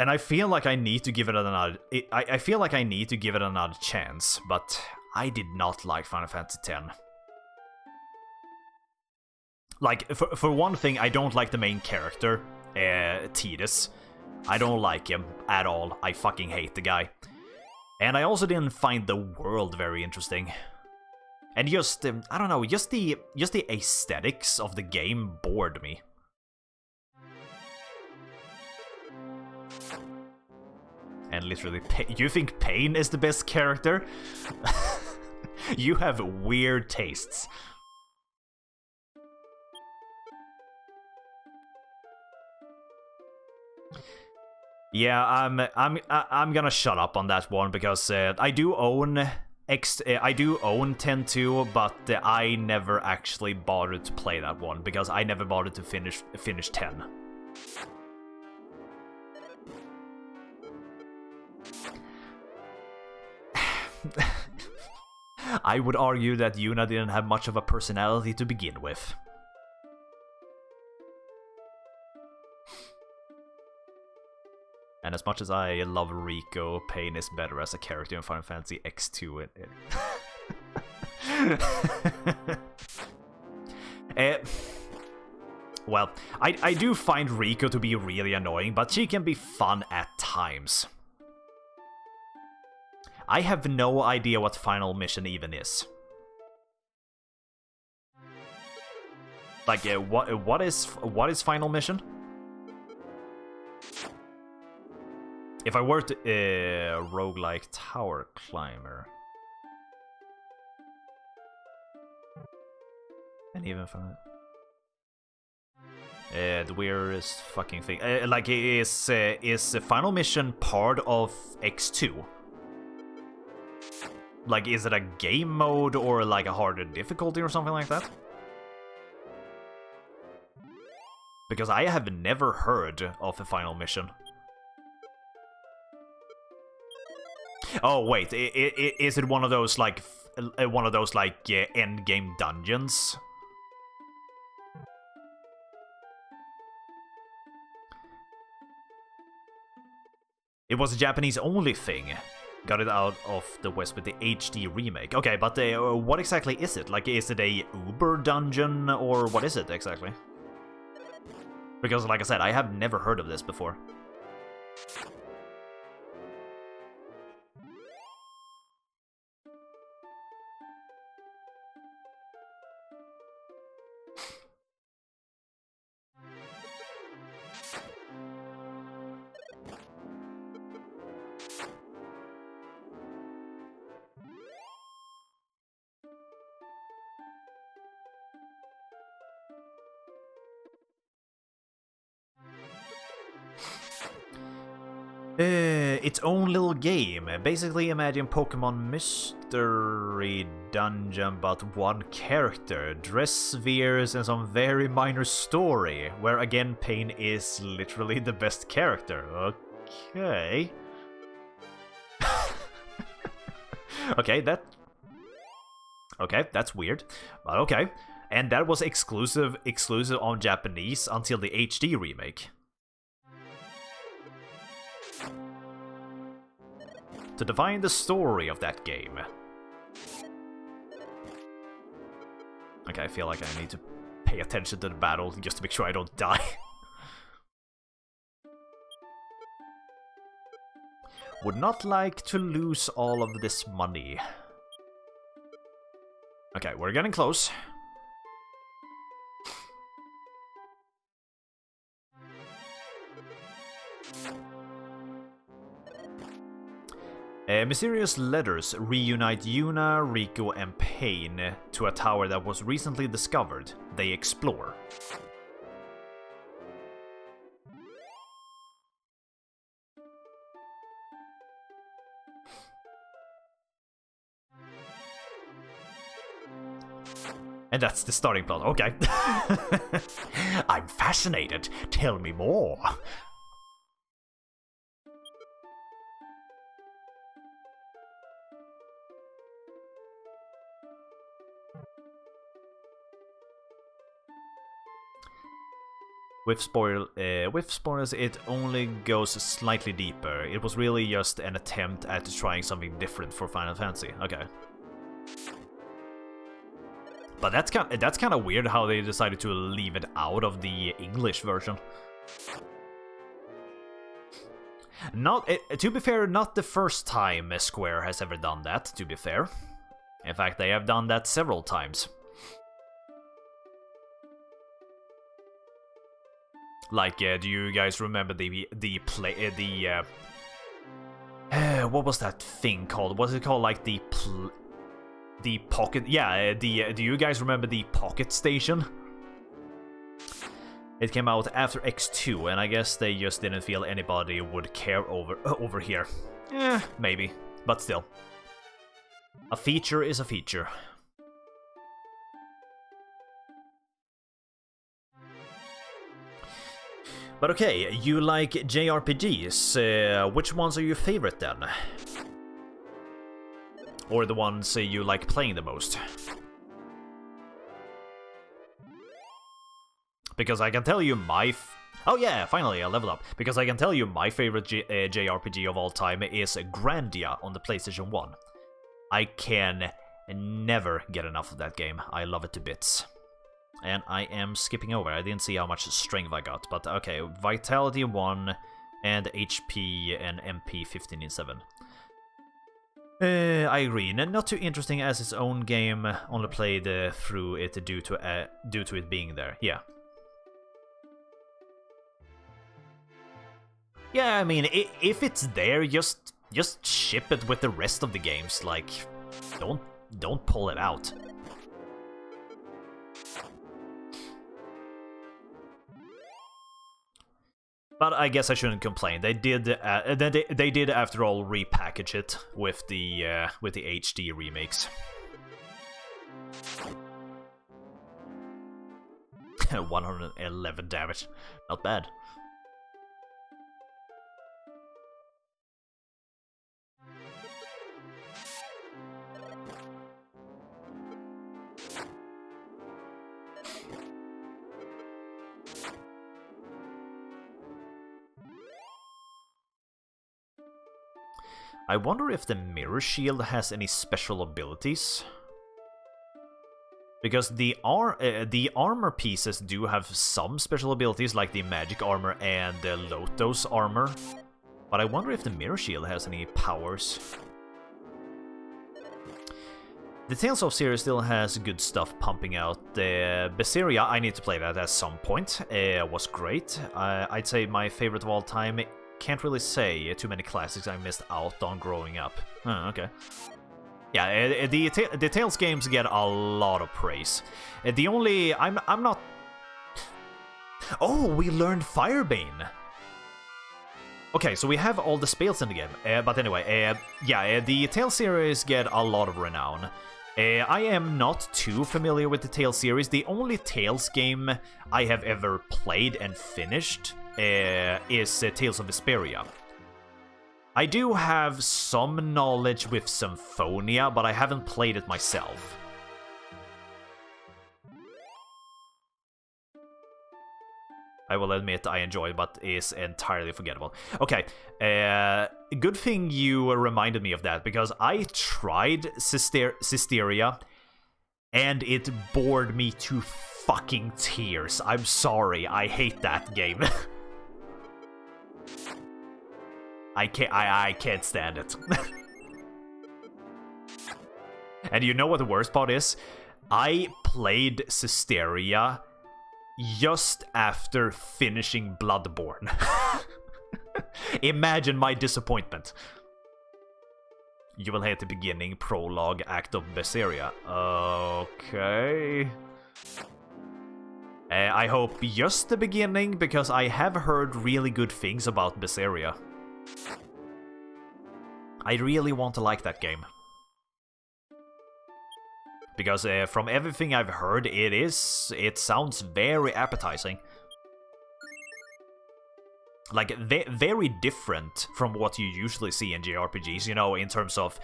And I feel like I need to give it another... I feel like I need to give it another chance, but... I did not like Final Fantasy X. Like, for one thing, I don't like the main character, Tidus. I don't like him at all. I fucking hate the guy. And I also didn't find the world very interesting. And just, I don't know, just the aesthetics of the game bored me. And literally, you think Pain is the best character? You have weird tastes. Yeah, I'm gonna shut up on that one because I do own 10-2, but I never actually bothered to play that one because I never bothered to finish 10. I would argue that Yuna didn't have much of a personality to begin with. And as much as I love Rico, Pain is better as a character in Final Fantasy X2. Well, I do find Rico to be really annoying, but she can be fun at times. I have no idea what final mission even is. Like, what is final mission? If I were to roguelike tower climber, and even from the weirdest fucking thing, like, is final mission part of X2? Like, is it a game mode or like a harder difficulty or something like that? Because I have never heard of a final mission. Oh wait, is it one of those like end game dungeons? It was a Japanese only thing. Got it out of the West with the HD remake. Okay, but what exactly is it? Like, is it a Uber dungeon or what is it exactly? Because, like I said, I have never heard of this before. Its own little game. Basically imagine Pokemon Mystery Dungeon, but one character, dress spheres, and some very minor story, where again Pain is literally the best character. Okay. Okay, that's weird, but okay. And that was exclusive on Japanese until the HD remake. To define the story of that game. Okay, I feel like I need to pay attention to the battle just to make sure I don't die. Would not like to lose all of this money. Okay, we're getting close. Mysterious letters reunite Yuna, Riku, and Pain to a tower that was recently discovered. They explore. And that's the starting plot. Okay. I'm fascinated. Tell me more. With spoilers, it only goes slightly deeper. It was really just an attempt at trying something different for Final Fantasy. Okay. But that's kind of weird how they decided to leave it out of the English version. To be fair, not the first time Square has ever done that, to be fair. In fact, they have done that several times. Like, do you guys remember what was that thing called? Was it called like the Pocket? Yeah, do you guys remember the Pocket Station? It came out after X2, and I guess they just didn't feel anybody would care over here. Maybe, but still, a feature is a feature. But okay, you like JRPGs. Which ones are your favorite then? Or the ones you like playing the most? Because I can tell you oh yeah, finally I leveled up. Because I can tell you my favorite JRPG of all time is Grandia on the PlayStation 1. I can never get enough of that game. I love it to bits. And I am skipping over. I didn't see how much strength I got, but okay. Vitality 1 and HP and MP 15 in 7. I agree. Not too interesting as its own game. Only played through it due to it being there. Yeah. Yeah, I mean, if it's there, just ship it with the rest of the games. Like, don't pull it out. But I guess I shouldn't complain. They did they did after all repackage it with the HD remakes. 111 damage. Not bad. I wonder if the Mirror Shield has any special abilities. Because the armor pieces do have some special abilities, like the Magic Armor and the Lotos Armor. But I wonder if the Mirror Shield has any powers. The Tales of series still has good stuff pumping out. Berseria, I need to play that at some point. Was great. I'd say my favorite of all time. Can't really say too many classics I missed out on growing up. Okay. Yeah, the Tales games get a lot of praise. The only... I'm not... Oh, we learned Firebane! Okay, so we have all the spells in the game. But anyway, yeah, the Tales series get a lot of renown. I am not too familiar with the Tales series. The only Tales game I have ever played and finished is Tales of Vesperia. I do have some knowledge with Symphonia, but I haven't played it myself. I will admit I enjoy it, but is entirely forgettable. Okay, good thing you reminded me of that, because I tried Systeria, and it bored me to fucking tears. I'm sorry, I hate that game. I can't stand it. And you know what the worst part is? I played Systeria just after finishing Bloodborne. Imagine my disappointment. You will hate the beginning, prologue, act of Berseria. Okay. I hope just the beginning, because I have heard really good things about Berseria. I really want to like that game. Because from everything I've heard, it sounds very appetizing. Like, very different from what you usually see in JRPGs, you know, in terms of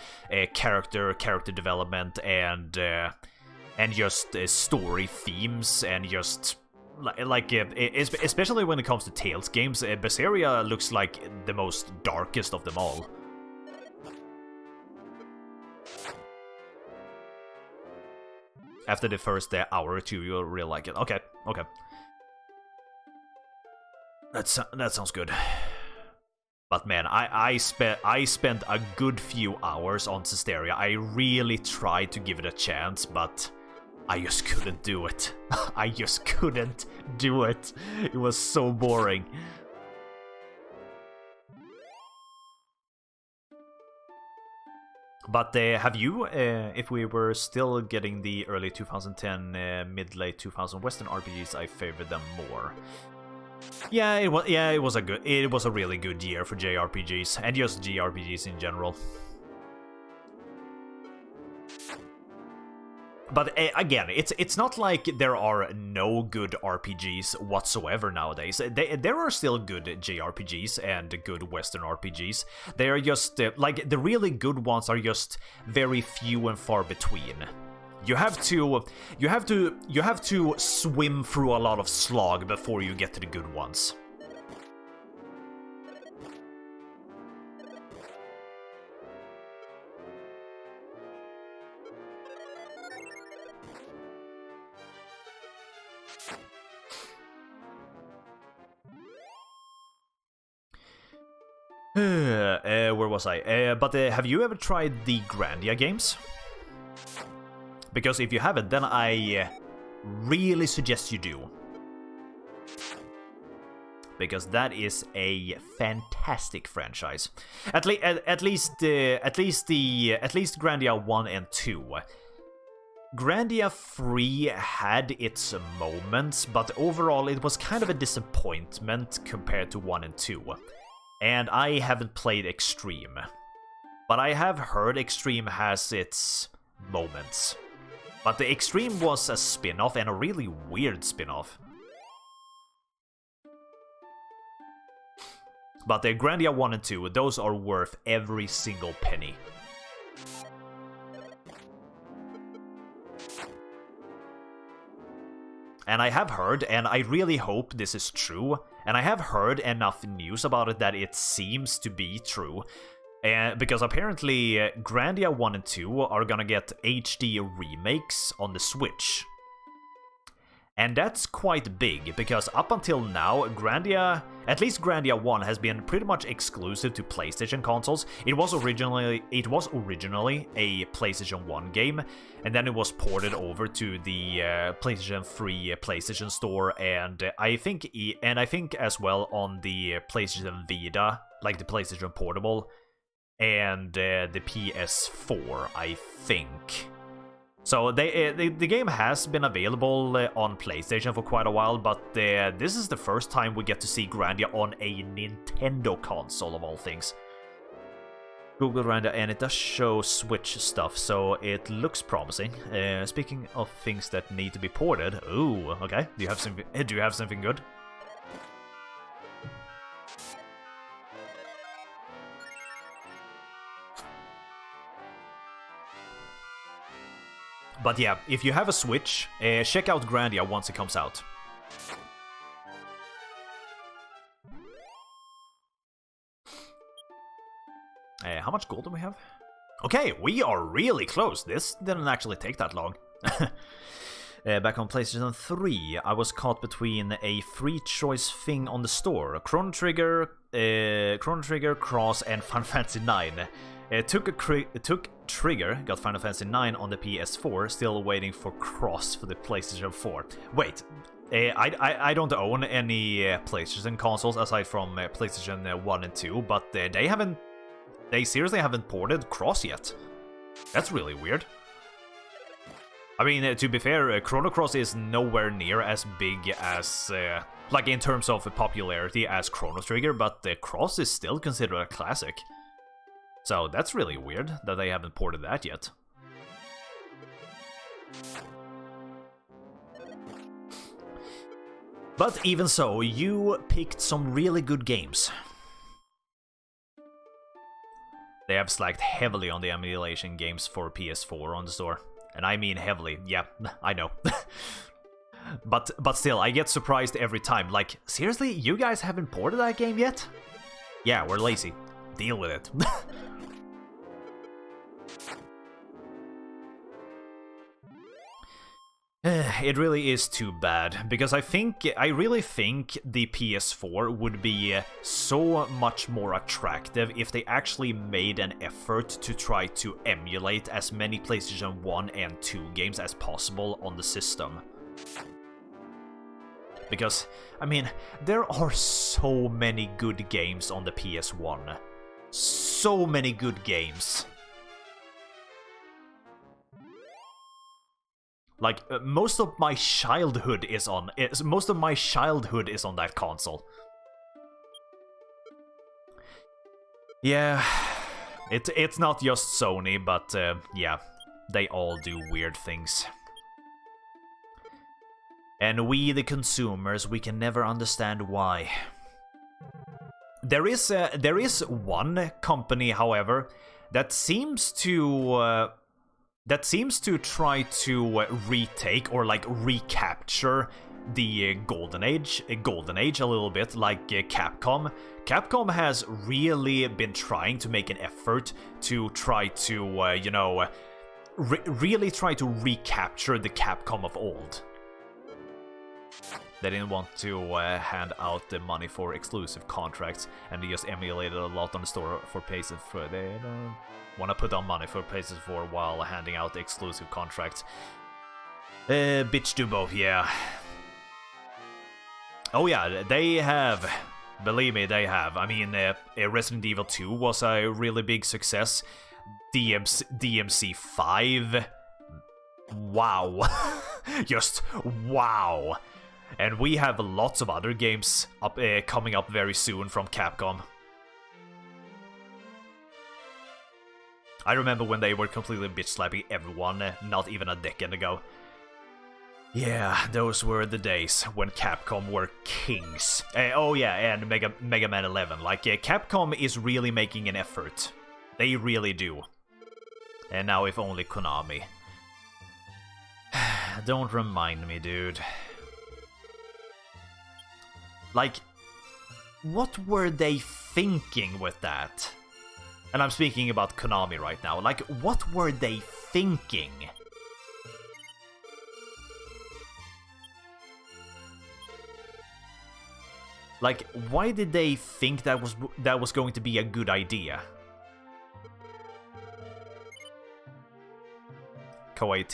character development, and just story themes, and just... Like, especially when it comes to Tales games, Berseria looks like the most darkest of them all. After the first hour or two, you'll really like it. Okay, okay. That sounds good. But man, I spent a good few hours on Systeria. I really tried to give it a chance, but I just couldn't do it. I just couldn't do it. It was so boring. But have you, if we were still getting the early 2010, mid-late 2000 Western RPGs, I favored them more. Yeah, it was a really good year for JRPGs, and just JRPGs in general. But again, it's not like there are no good RPGs whatsoever nowadays. There are still good JRPGs and good Western RPGs. They are just like, the really good ones are just very few and far between. You have to swim through a lot of slog before you get to the good ones. Where was I? But have you ever tried the Grandia games? Because if you haven't, then I really suggest you do. Because that is a fantastic franchise. At least Grandia 1 and 2. Grandia 3 had its moments, but overall it was kind of a disappointment compared to 1 and 2. And I haven't played Extreme. But I have heard Extreme has its moments. But the Extreme was a spin-off, and a really weird spin-off. But the Grandia 1 and 2, those are worth every single penny. And I have heard, and I really hope this is true, and I have heard enough news about it that it seems to be true. Because apparently Grandia 1 and 2 are gonna get HD remakes on the Switch. And that's quite big, because up until now, Grandia, at least Grandia 1, has been pretty much exclusive to PlayStation consoles. It was originally a PlayStation 1 game, and then it was ported over to the PlayStation 3 PlayStation Store, and I think as well on the PlayStation Vita, like the PlayStation Portable, and the PS4, I think. So the game has been available on PlayStation for quite a while, but this is the first time we get to see Grandia on a Nintendo console, of all things. Google Grandia, and it does show Switch stuff, so it looks promising. Speaking of things that need to be ported, ooh, okay. Do you have something good? But yeah, if you have a Switch, check out Grandia once it comes out. How much gold do we have? Okay, we are really close. This didn't actually take that long. Back on PlayStation 3, I was caught between a free choice thing on the store. Chrono Trigger, Cross, and Final Fantasy 9. Took Trigger, got Final Fantasy 9 on the PS4, still waiting for Cross for the PlayStation 4. Wait, I don't own any PlayStation consoles aside from PlayStation 1 and 2, but they seriously haven't ported Cross yet. That's really weird. I mean, to be fair, Chrono Cross is nowhere near as big as, like in terms of popularity as Chrono Trigger, but Cross is still considered a classic. So that's really weird that they haven't ported that yet. But even so, you picked some really good games. They have slacked heavily on the emulation games for PS4 on the store. And I mean heavily, yeah, I know. But still, I get surprised every time. Like, seriously, you guys haven't ported that game yet? Yeah, we're lazy. Deal with it. It really is too bad, because I really think the PS4 would be so much more attractive if they actually made an effort to try to emulate as many PlayStation 1 and 2 games as possible on the system. Because, I mean, there are so many good games on the PS1. So many good games. Like, most of my childhood is on that console. Yeah, it's not just Sony, but yeah, they all do weird things. And we, the consumers, we can never understand why. There is one company, however, that seems to try to retake or like recapture the golden age a little bit, like Capcom. Capcom has really been trying to make an effort to try to you know, really try to recapture the Capcom of old. They didn't want to hand out the money for exclusive contracts, and they just emulated a lot on the store for PS4. They don't want to put on money for PS4 while handing out exclusive contracts. Bitch do both, yeah. Oh yeah, they have. Believe me, they have. I mean, Resident Evil 2 was a really big success. DMC 5 Wow. Just wow. And we have lots of other games coming up very soon from Capcom. I remember when they were completely bitch-slapping everyone not even a decade ago. Yeah, those were the days when Capcom were kings. Oh yeah, and Mega Man 11. Like, Capcom is really making an effort. They really do. And now if only Konami. Don't remind me, dude. Like, what were they thinking with that? And I'm speaking about Konami right now. Like, what were they thinking? Like, why did they think that was going to be a good idea? Koei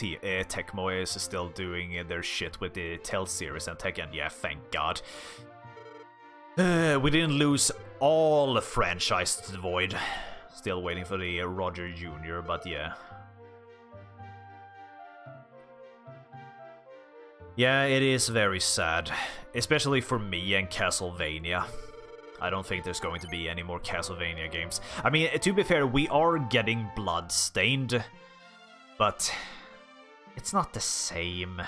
Tecmo is still doing their shit with the Tell series and Tekken. Yeah, thank God. We didn't lose all the franchise to the void. Still waiting for the Roger Jr., but yeah. Yeah, it is very sad. Especially for me and Castlevania. I don't think there's going to be any more Castlevania games. I mean, to be fair, we are getting Bloodstained. But it's not the same.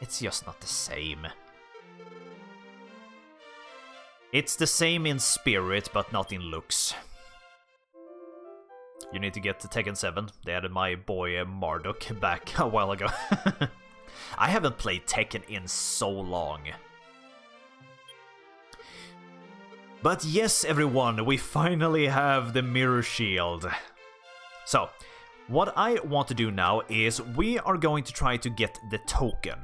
It's just not the same. It's the same in spirit, but not in looks. You need to get to Tekken 7. They added my boy Marduk back a while ago. I haven't played Tekken in so long. But yes, everyone, we finally have the Mirror Shield. So, what I want to do now is we are going to try to get the token.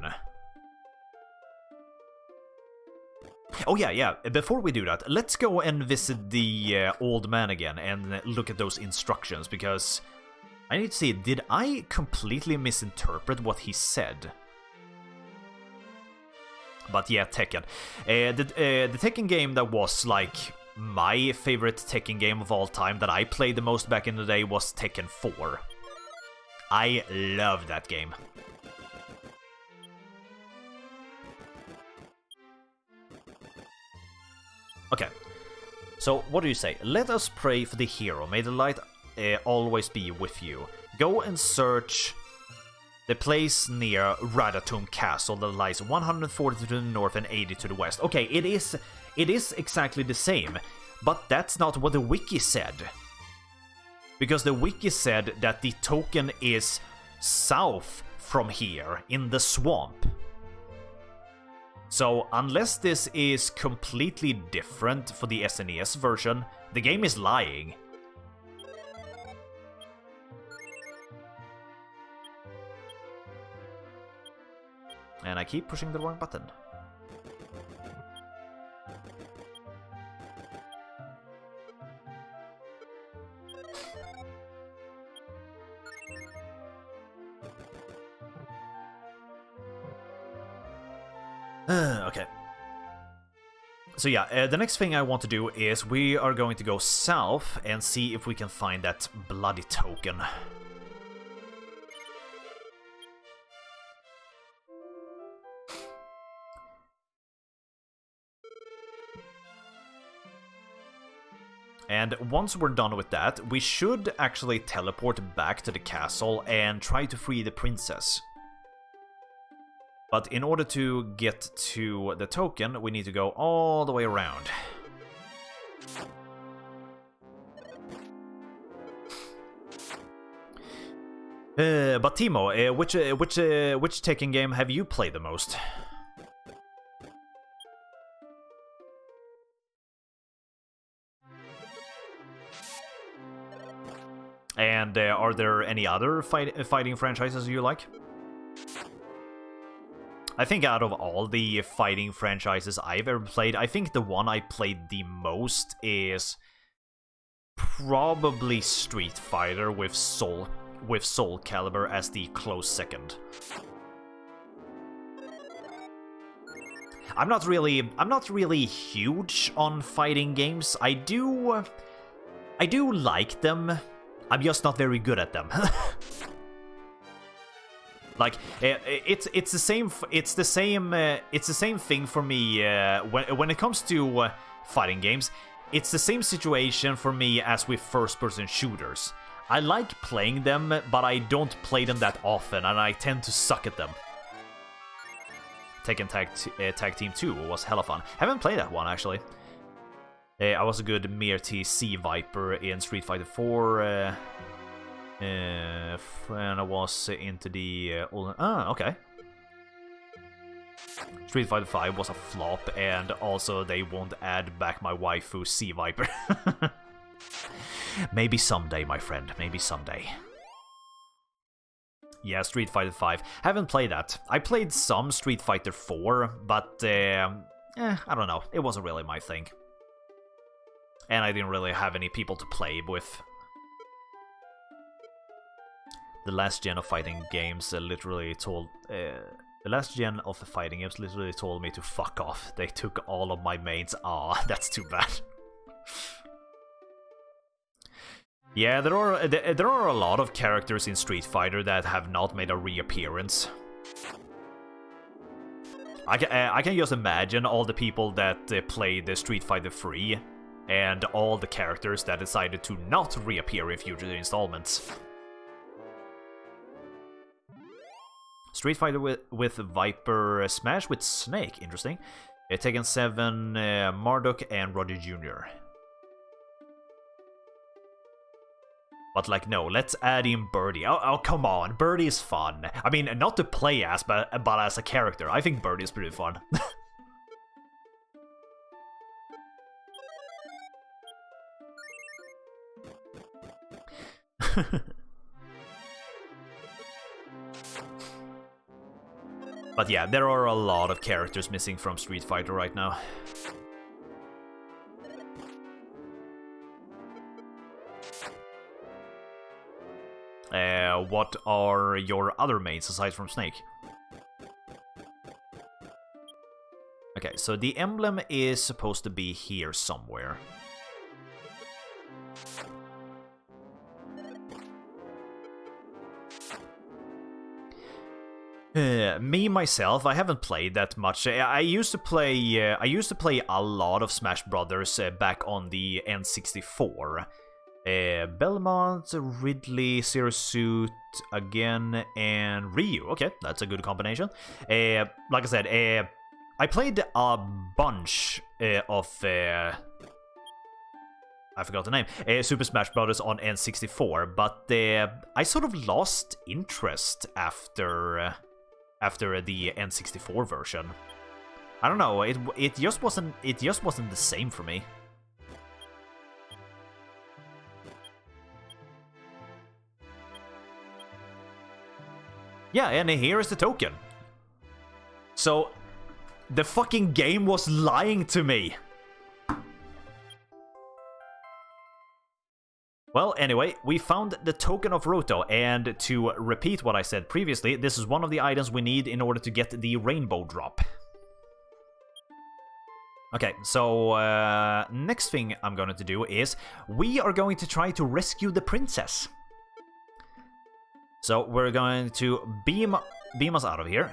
Oh yeah, before we do that, let's go and visit the old man again and look at those instructions, because I need to see, did I completely misinterpret what he said? But yeah, Tekken. The Tekken game that was like my favorite Tekken game of all time that I played the most back in the day was Tekken 4. I love that game. Okay, so what do you say? Let us pray for the hero. May the light always be with you. Go and search the place near Radatum Castle that lies 140 to the north and 80 to the west. Okay, it is exactly the same, but that's not what the wiki said. Because the wiki said that the token is south from here, in the swamp. So, unless this is completely different for the SNES version, the game is lying. And I keep pushing the wrong button. Okay. So yeah, the next thing I want to do is we are going to go south and see if we can find that bloody token. And once we're done with that, we should actually teleport back to the castle and try to free the princess. But in order to get to the token, we need to go all the way around. But Timo, which Tekken game have you played the most? And are there any other fighting franchises you like? I think out of all the fighting franchises I've ever played, I think the one I played the most is probably Street Fighter with Soul Calibur as the close second. I'm not really huge on fighting games. I do like them. I'm just not very good at them. Like it's the same thing for me when it comes to fighting games. It's the same situation for me as with first-person shooters. I like playing them, but I don't play them that often, and I tend to suck at them. Tekken Tag Team 2 was hella fun. Haven't played that one, actually. I was a good Mirti Sea Viper in Street Fighter 4. And I was into the... okay. Street Fighter 5 was a flop, and also they won't add back my waifu Sea Viper. Maybe someday, my friend. Maybe someday. Yeah, Street Fighter 5. Haven't played that. I played some Street Fighter 4, but I don't know. It wasn't really my thing. And I didn't really have any people to play with. The last gen of fighting games literally told... the last gen of the fighting games literally told me to fuck off. They took all of my mains. Aw, that's too bad. Yeah, there are a lot of characters in Street Fighter that have not made a reappearance. I can just imagine all the people that played the Street Fighter 3 and all the characters that decided to not reappear in future installments. Street Fighter with Viper, Smash with Snake, interesting. Tekken 7, Marduk and Roger Jr. But like, no, let's add in Birdie. Oh, come on, Birdie is fun. I mean, not to play as, but as a character. I think Birdie is pretty fun. But yeah, there are a lot of characters missing from Street Fighter right now. What are your other mains aside from Snake? Okay, so the emblem is supposed to be here somewhere. Me myself, I haven't played that much. I used to play a lot of Smash Brothers back on the N64. Belmont, Ridley, Zero Suit again, and Ryu. Okay, that's a good combination. Like I said, I played a bunch of I forgot the name. Super Smash Brothers on N64, but I sort of lost interest after the N64 version. I don't know. It just wasn't the same for me. Yeah, and here is the token. So, the fucking game was lying to me. Well, anyway, we found the token of Roto, and to repeat what I said previously, this is one of the items we need in order to get the rainbow drop. Okay, so next thing I'm going to do is we are going to try to rescue the princess. So we're going to beam us out of here.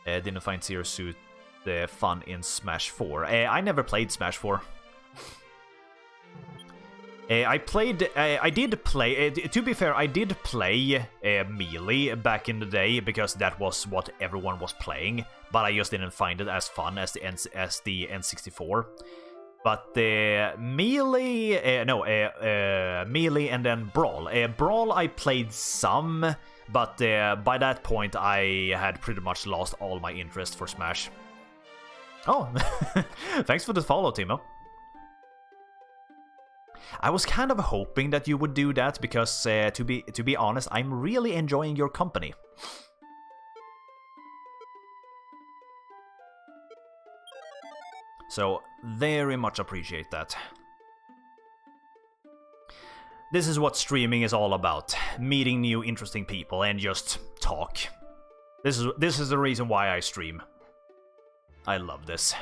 Didn't find Zero Suit fun in Smash 4. I never played Smash 4. I did play, to be fair, I did play Melee back in the day because that was what everyone was playing, but I just didn't find it as fun as the N64. But Melee, Melee and then Brawl. Brawl I played some, but by that point I had pretty much lost all my interest for Smash. Oh, thanks for the follow, Timo. I was kind of hoping that you would do that because, to be honest, I'm really enjoying your company. So, very much appreciate that. This is what streaming is all about. Meeting new interesting people and just talk. This is the reason why I stream. I love this.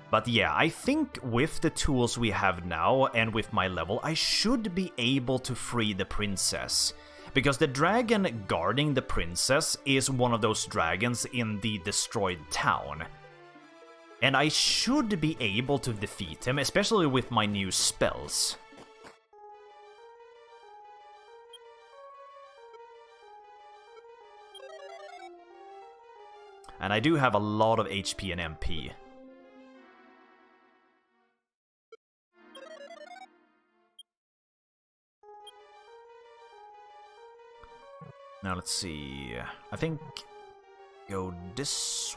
But yeah, I think with the tools we have now and with my level, I should be able to free the princess. Because the dragon guarding the princess is one of those dragons in the destroyed town. And I should be able to defeat him, especially with my new spells. And I do have a lot of HP and MP. Now let's see. I think go this,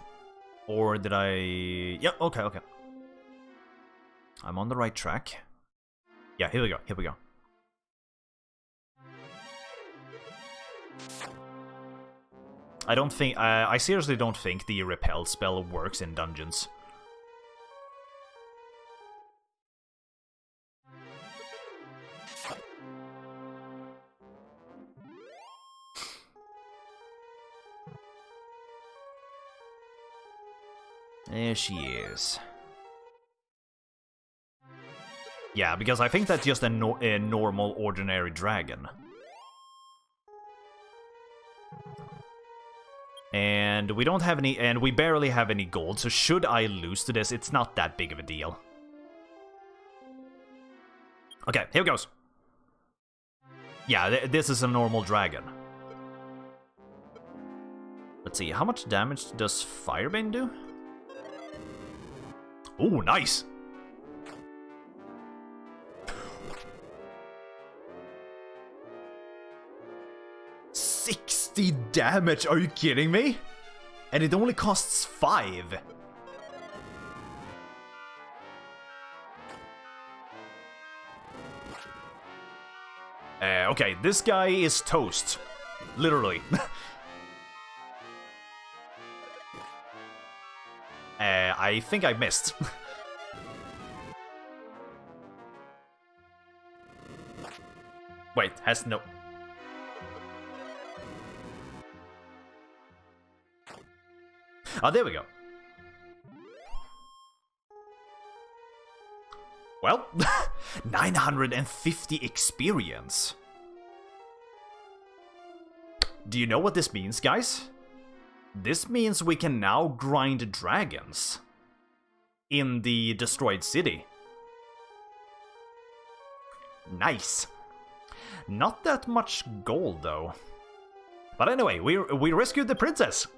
or did I? Yep. Okay. Okay. I'm on the right track. Yeah. Here we go. Here we go. I don't think. I seriously don't think the repel spell works in dungeons. There she is. Yeah, because I think that's just a normal, ordinary dragon. And we don't have any, and we barely have any gold, so should I lose to this, it's not that big of a deal. Okay, here it goes. Yeah, this is a normal dragon. Let's see, how much damage does Firebane do? Oh, nice! $60 damage, are you kidding me? And it only costs 5. Okay, this guy is toast. Literally. I think I missed. Wait, has no... Oh, there we go. Well, 950 experience. Do you know what this means, guys? This means we can now grind dragons in the destroyed city. Nice. Not that much gold, though. But anyway, we rescued the princess.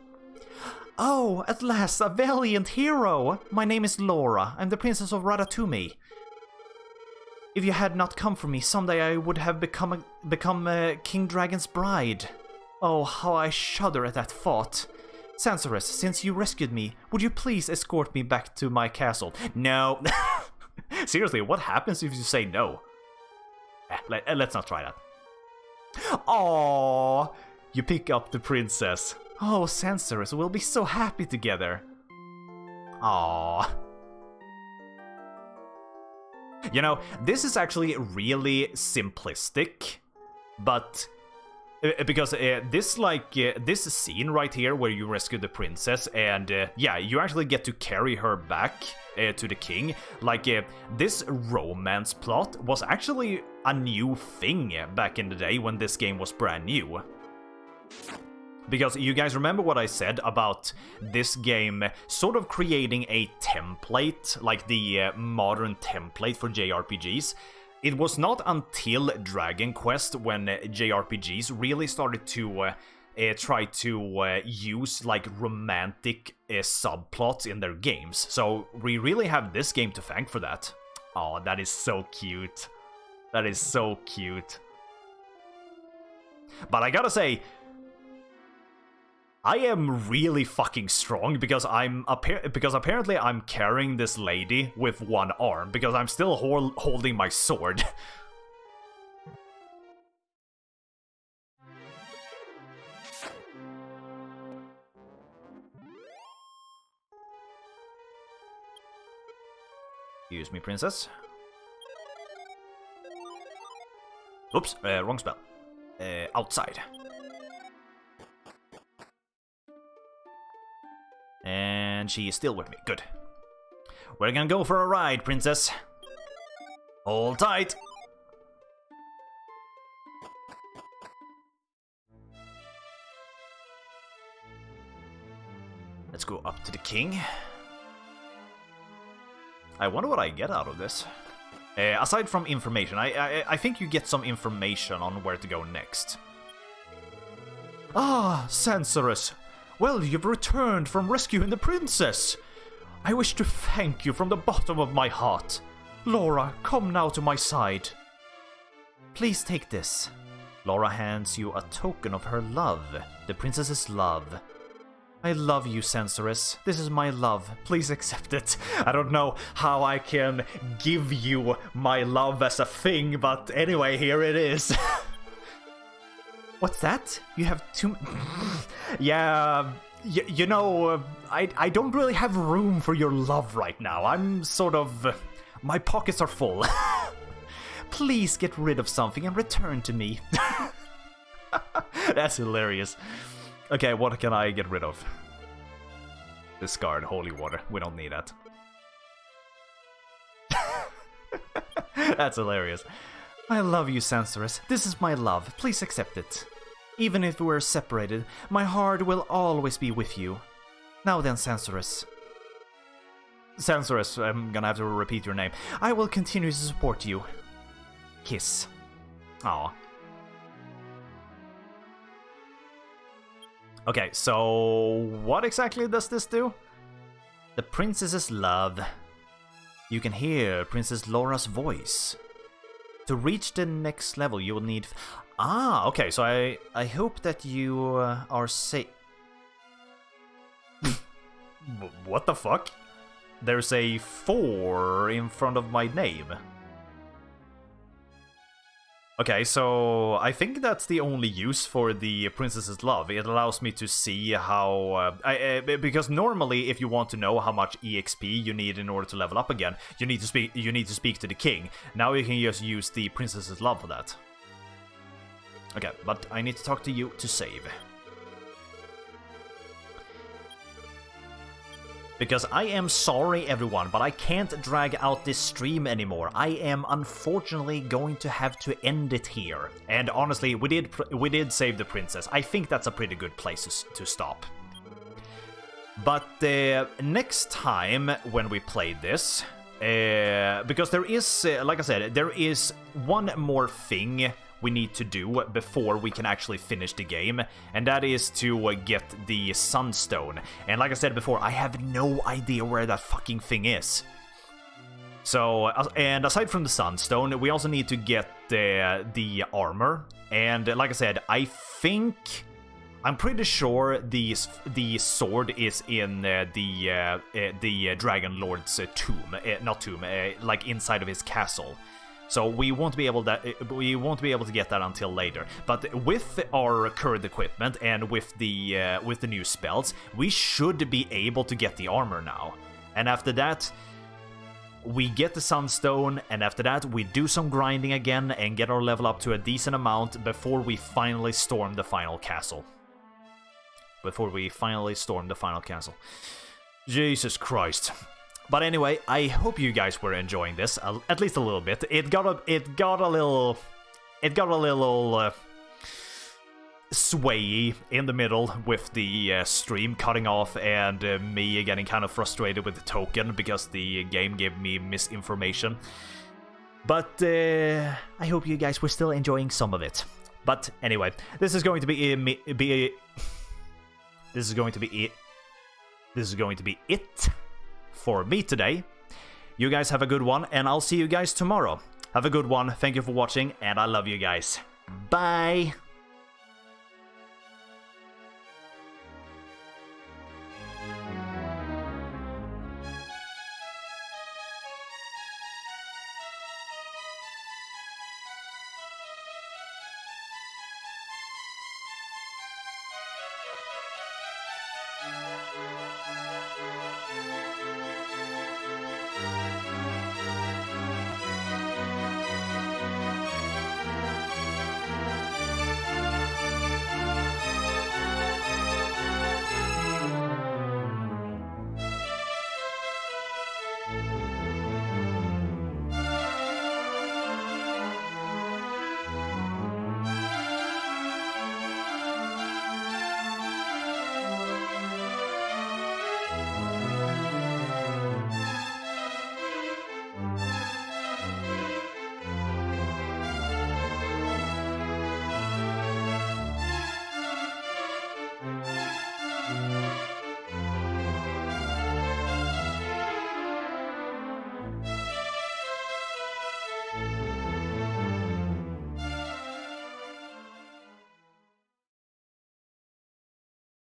Oh, at last, a valiant hero! My name is Laura. I'm the princess of Ratatouille. If you had not come for me, someday I would have become King Dragon's bride. Oh, how I shudder at that thought. Zansarus, since you rescued me, would you please escort me back to my castle? No. Seriously, what happens if you say no? Let's not try that. Aww, you pick up the princess. Oh, Zansarus, we'll be so happy together. Aww. You know, this is actually really simplistic, but because this scene right here where you rescue the princess and yeah, you actually get to carry her back to the king. Like this romance plot was actually a new thing back in the day when this game was brand new. Because you guys remember what I said about this game sort of creating a template, like the modern template for JRPGs? It was not until Dragon Quest when JRPGs really started to try to use like romantic subplots in their games. So we really have this game to thank for that. Oh, that is so cute. That is so cute. But I gotta say, I am really fucking strong because apparently I'm carrying this lady with one arm because I'm still holding my sword. Excuse me, princess. Oops, wrong spell. Outside. And she is still with me. Good. We're gonna go for a ride, princess. Hold tight. Let's go up to the king. I wonder what I get out of this. Aside from information, I think you get some information on where to go next. Ah, Zansarus. Well, you've returned from rescuing the princess. I wish to thank you from the bottom of my heart. Laura, come now to my side. Please take this. Laura hands you a token of her love, the princess's love. I love you, Zansarus. This is my love. Please accept it. I don't know how I can give you my love as a thing, but anyway, here it is. What's that? You have too... Yeah, you know, I don't really have room for your love right now. I'm sort of... my pockets are full. Please get rid of something and return to me. That's hilarious. Okay, what can I get rid of? Discard holy water. We don't need that. That's hilarious. I love you, Zansarus. This is my love. Please accept it. Even if we're separated, my heart will always be with you. Now then, Zansarus. Zansarus, I'm gonna have to repeat your name. I will continue to support you. Kiss. Aw. Okay, so what exactly does this do? The princess's love. You can hear Princess Laura's voice. To reach the next level, you will need... Ah, okay, so I hope that you are safe. What the fuck? There's a 4 in front of my name. Okay, so I think that's the only use for the Princess's Love. It allows me to see how... because normally, if you want to know how much EXP you need in order to level up again, you need to speak to the king. Now you can just use the Princess's Love for that. Okay, but I need to talk to you to save. Because I am sorry, everyone, but I can't drag out this stream anymore. I am unfortunately going to have to end it here. And honestly, we did save the princess. I think that's a pretty good place to stop. But next time when we play this, because there is, like I said, there is one more thing we need to do before we can actually finish the game, and that is to get the Sunstone. And like I said before, I have no idea where that fucking thing is. So, and aside from the Sunstone, we also need to get the armor. And like I said, I'm pretty sure the sword is in the Dragon Lord's tomb, not tomb, like inside of his castle. So we won't be able to get that until later. But with our current equipment and with the new spells, we should be able to get the armor now. And after that, we get the Sunstone, and after that, we do some grinding again and get our level up to a decent amount before we finally storm the final castle. Jesus Christ. But anyway, I hope you guys were enjoying this, at least a little bit. It got a little swayy in the middle with the stream cutting off and me getting kind of frustrated with the token because the game gave me misinformation. But I hope you guys were still enjoying some of it. But anyway, this is going to be it for me today. You guys have a good one, and I'll see you guys tomorrow. Have a good one, thank you for watching, and I love you guys. Bye!